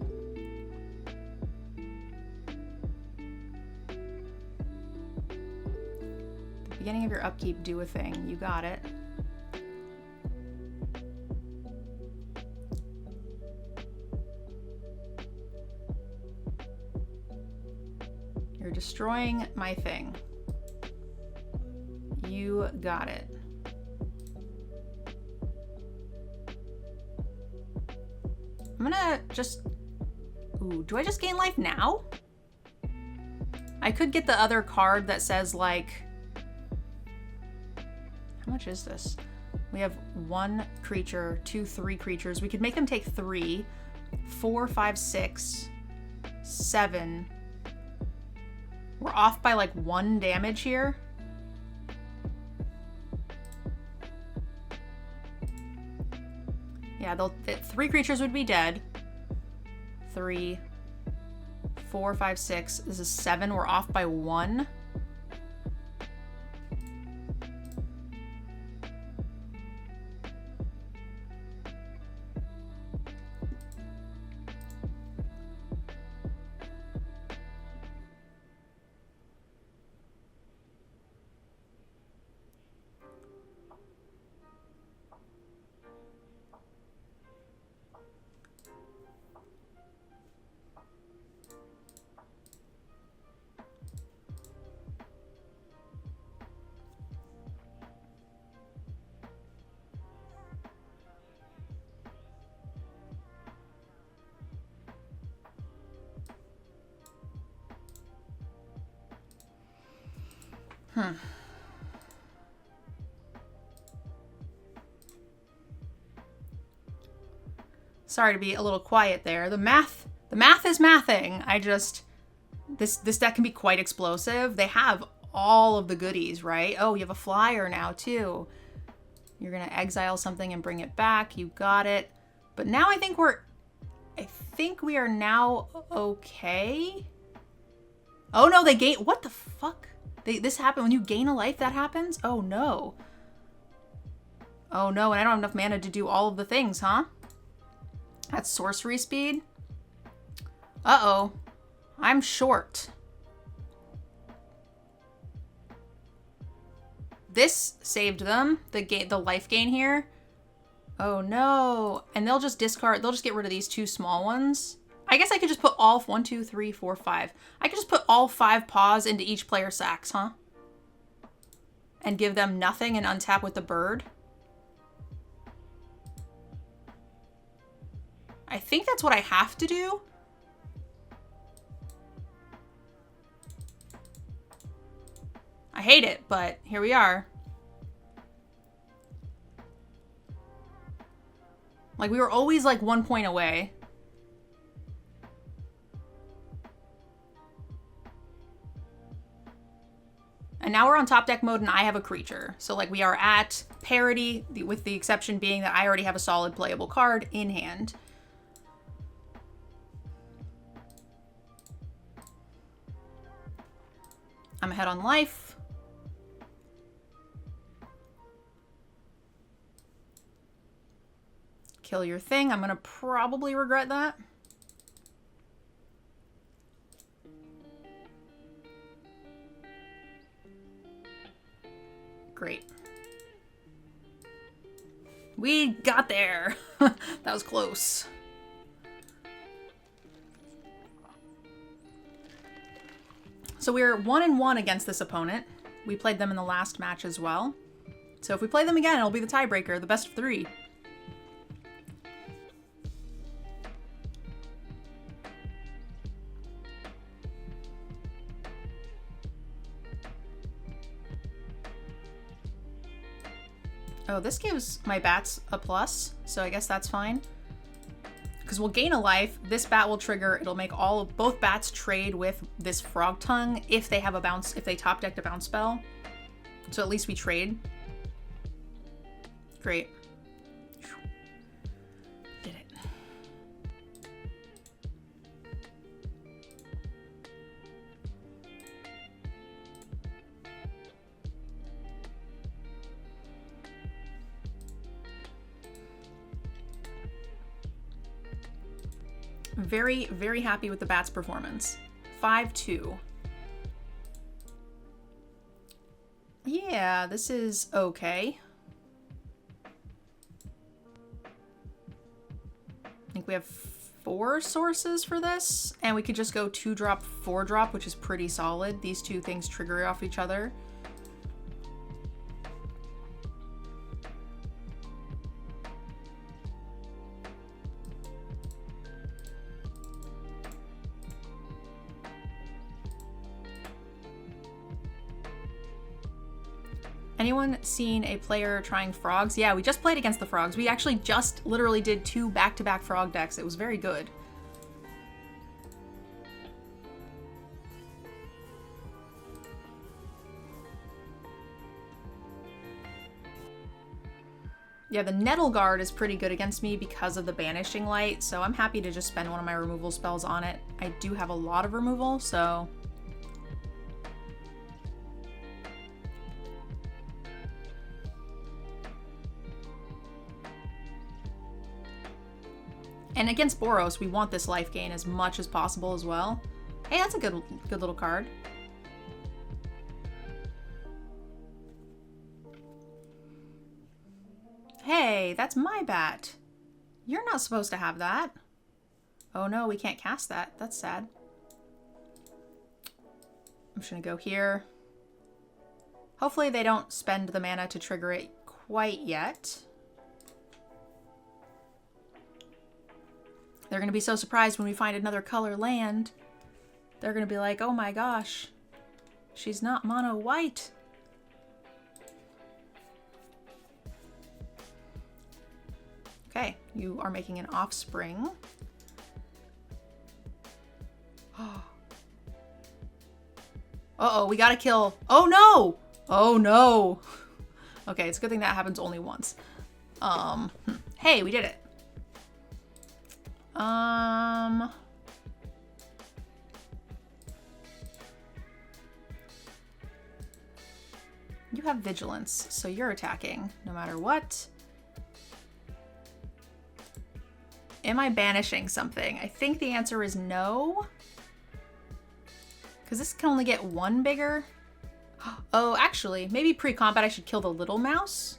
The beginning of your upkeep, do a thing. You got it. You're destroying my thing. You got it. I'm gonna just... Ooh, do I just gain life now? I could get the other card that says, like... How much is this? We have 1 creature, 2, 3 creatures. We could make them take 3, 4, 5, 6, 7. We're off by, like, 1 damage here. Yeah, 3 creatures would be dead. 3, 4, 5, 6. This is 7. We're off by 1. Sorry to be a little quiet there. The math is mathing. This deck can be quite explosive. They have all of the goodies, right? Oh, you have a flyer now too. You're gonna exile something and bring it back. You got it. But now I think we are now okay. Oh no, they gain, what the fuck? This happened when you gain a life, that happens? Oh no. Oh no, and I don't have enough mana to do all of the things, huh? That's sorcery speed. Uh-oh. I'm short. This saved them, the life gain here. Oh no. And they'll just discard, they'll just get rid of these 2 small ones. I guess I could just put all 1, 2, 3, 4, 5. I could just put all 5 paws into each player's sacks, huh? And give them nothing and untap with the bird. I think that's what I have to do. I hate it, but here we are. Like, we were always like 1 point away. And now we're on top deck mode and I have a creature. So like we are at parity, with the exception being that I already have a solid playable card in hand. I'm ahead on life. Kill your thing. I'm gonna probably regret that. We got there. That was close. So we're 1-1 against this opponent. We played them in the last match as well. So if we play them again, it'll be the tiebreaker, the best of 3. Oh, this gives my bats a plus, so I guess that's fine. Because we'll gain a life. This bat will trigger. It'll make both bats trade with this frog tongue if they have a bounce, if they top decked a bounce spell. So at least we trade. Great. Did it. Very, very happy with the bat's performance. 5-2. Yeah, this is okay. I think we have 4 sources for this, and we could just go 2-drop, 4-drop, which is pretty solid. These two things trigger off each other. Anyone seen a player trying frogs? Yeah, we just played against the frogs. We actually just literally did 2 back-to-back frog decks. It was very good. Yeah, the Mtgnerdgirl is pretty good against me because of the Banishing Light, so I'm happy to just spend one of my removal spells on it. I do have a lot of removal, so... And against Boros, we want this life gain as much as possible as well. Hey, that's a good little card. Hey, that's my bat. You're not supposed to have that. Oh no, we can't cast that. That's sad. I'm just gonna go here. Hopefully they don't spend the mana to trigger it quite yet. They're going to be so surprised when we find another color land. They're going to be like, oh my gosh, she's not mono white. Okay, you are making an offspring. Uh-oh, we got to kill. Oh no! Oh no! Okay, it's a good thing that happens only once. Hey, we did it. You have vigilance, so you're attacking no matter what. Am I banishing something? I think the answer is no. Because this can only get 1 bigger. Oh, actually, maybe pre-combat I should kill the little mouse.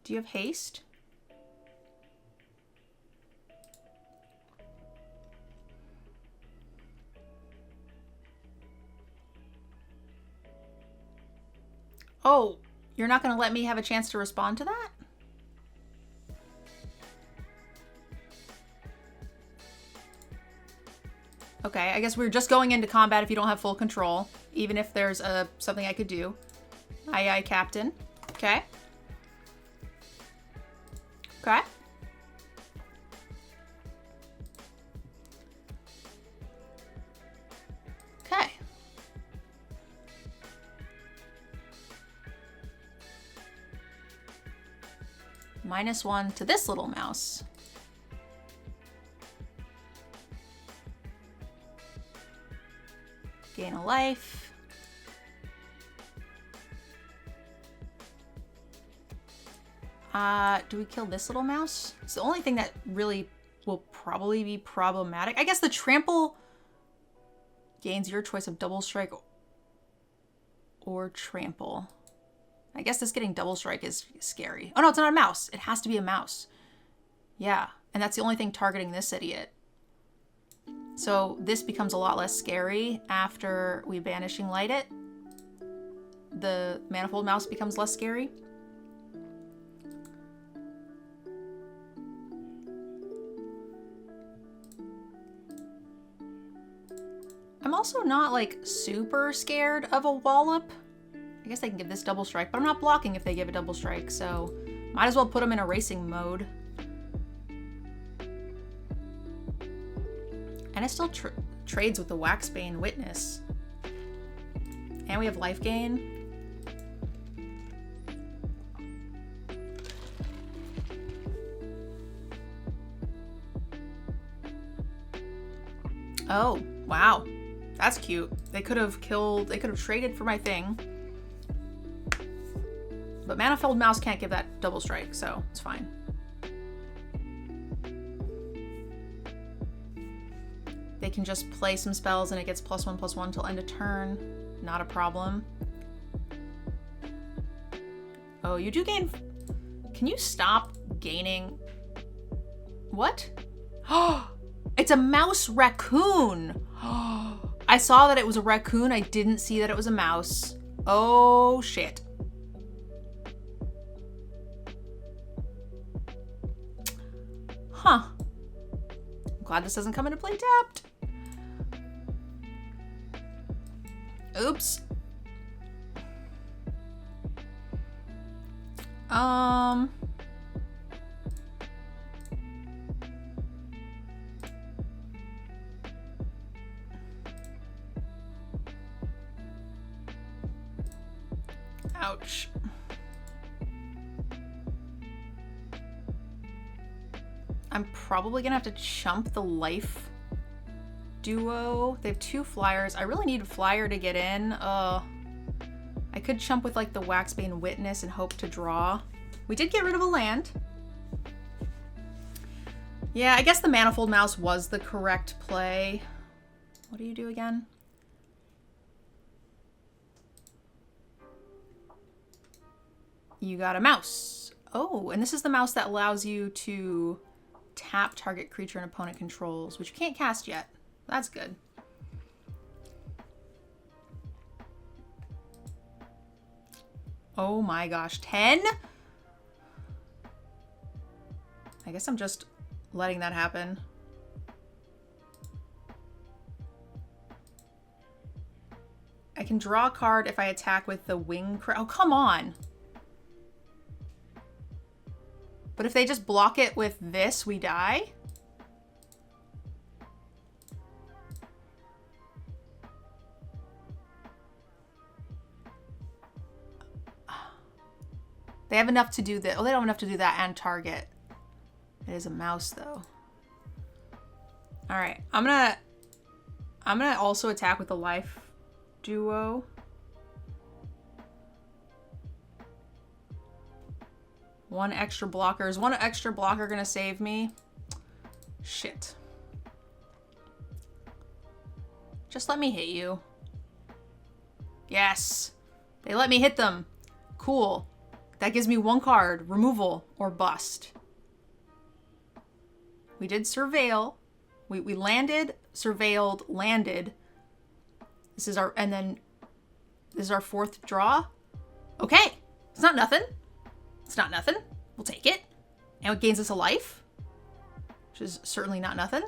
Do you have haste? Oh, you're not going to let me have a chance to respond to that? Okay, I guess we're just going into combat if you don't have full control, even if there's something I could do. Aye, aye, Captain. Okay. Okay. Okay. -1 to this little mouse. Gain a life. Do we kill this little mouse? It's the only thing that really will probably be problematic. I guess the trample... gains your choice of double strike or trample. I guess this getting double strike is scary. Oh no, it's not a mouse. It has to be a mouse. Yeah, and that's the only thing targeting this idiot. So this becomes a lot less scary after we Vanishing Light it. The Manifold Mouse becomes less scary. I'm also not like super scared of a wallop. I guess they can give this double strike, but I'm not blocking if they give a double strike, so might as well put them in a racing mode. And it still trades with the Waxbane Witness. And we have life gain. Oh, wow. That's cute. They could have traded for my thing. But Manifold Mouse can't give that double strike, so it's fine. They can just play some spells and it gets +1/+1 till end of turn. Not a problem. Oh, you do gain... Can you stop gaining... What? Oh, it's a mouse raccoon! I saw that it was a raccoon. I didn't see that it was a mouse. Oh, shit. Huh. I'm glad this doesn't come into play tapped. Oops. Ouch. I'm probably gonna have to chump the life duo. They have 2 flyers. I really need a flyer to get in. I could chump with like the Waxbane Witness and hope to draw. We did get rid of a land. Yeah, I guess the Manifold Mouse was the correct play. What do you do again? You got a mouse. Oh, and this is the mouse that allows you to tap target creature and opponent controls, which you can't cast yet. That's good. Oh my gosh, 10? I guess I'm just letting that happen. I can draw a card if I attack with the wing. Oh, come on. But if they just block it with this, we die? They have enough to do that. Oh, they don't have enough to do that and target. It is a mouse, though. All right, I'm gonna also attack with the life duo. One extra blocker. Is one extra blocker gonna save me? Shit. Just let me hit you. Yes. They let me hit them. Cool. That gives me 1 card. Removal or bust. We did surveil. We landed, surveilled, landed. This is our, and then this is our 4th draw. Okay. It's not nothing. It's not nothing. We'll take it. And it gains us a life, which is certainly not nothing.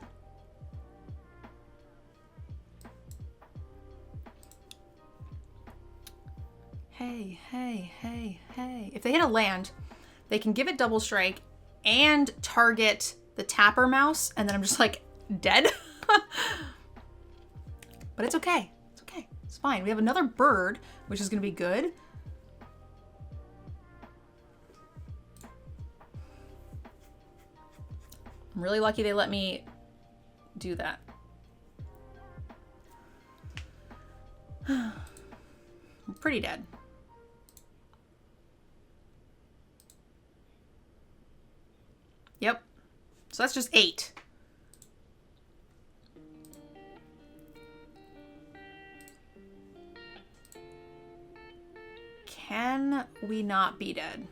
Hey, hey, hey, hey. If they hit a land, they can give it double strike and target the tapper mouse, and then I'm just like dead. But it's okay. It's okay. It's fine. We have another bird, which is going to be good. I'm really lucky they let me do that. I'm pretty dead. Yep. So that's just 8. Can we not be dead?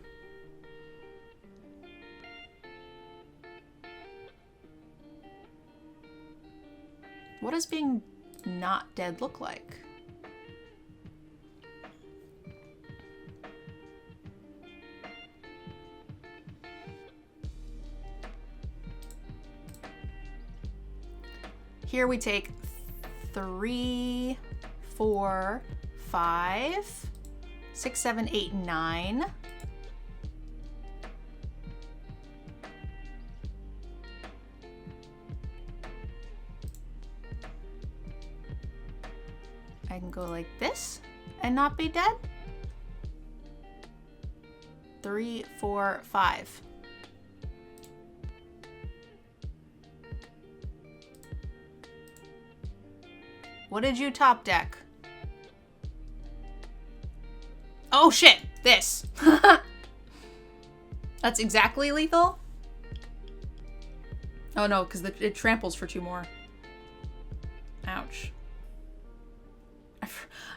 What does being not dead look like? Here we take 3, 4, 5, 6, 7, 8, 9. I can go like this and not be dead. 3, 4, 5. What did you top deck? Oh shit, this. That's exactly lethal? Oh no, because it tramples for 2 more. Ouch.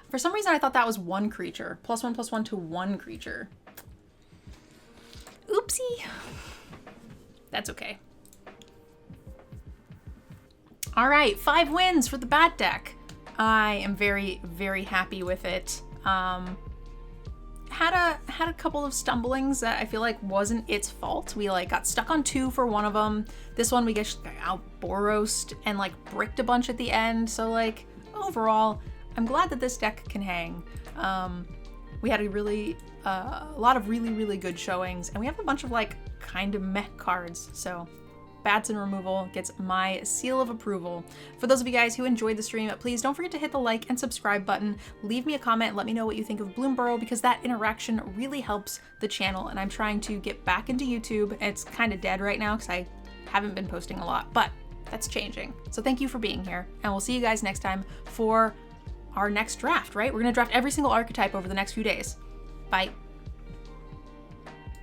For some reason I thought that was 1 creature. +1/+1 to 1 creature. Oopsie. That's okay. All right, 5 wins for the bat deck. I am very, very happy with it. Had a couple of stumblings that I feel like wasn't its fault. We like got stuck on 2 for one of them. This one we get out Boros and like bricked a bunch at the end. So like overall, I'm glad that this deck can hang. We had a lot of really, really good showings, and we have a bunch of like kind of meh cards. So Bats and Removal gets my seal of approval. For those of you guys who enjoyed the stream, please don't forget to hit the like and subscribe button. Leave me a comment, let me know what you think of Bloomburrow, because that interaction really helps the channel, and I'm trying to get back into YouTube. It's kind of dead right now because I haven't been posting a lot, but that's changing. So thank you for being here, and we'll see you guys next time for our next draft, right? We're gonna draft every single archetype over the next few days. Bye.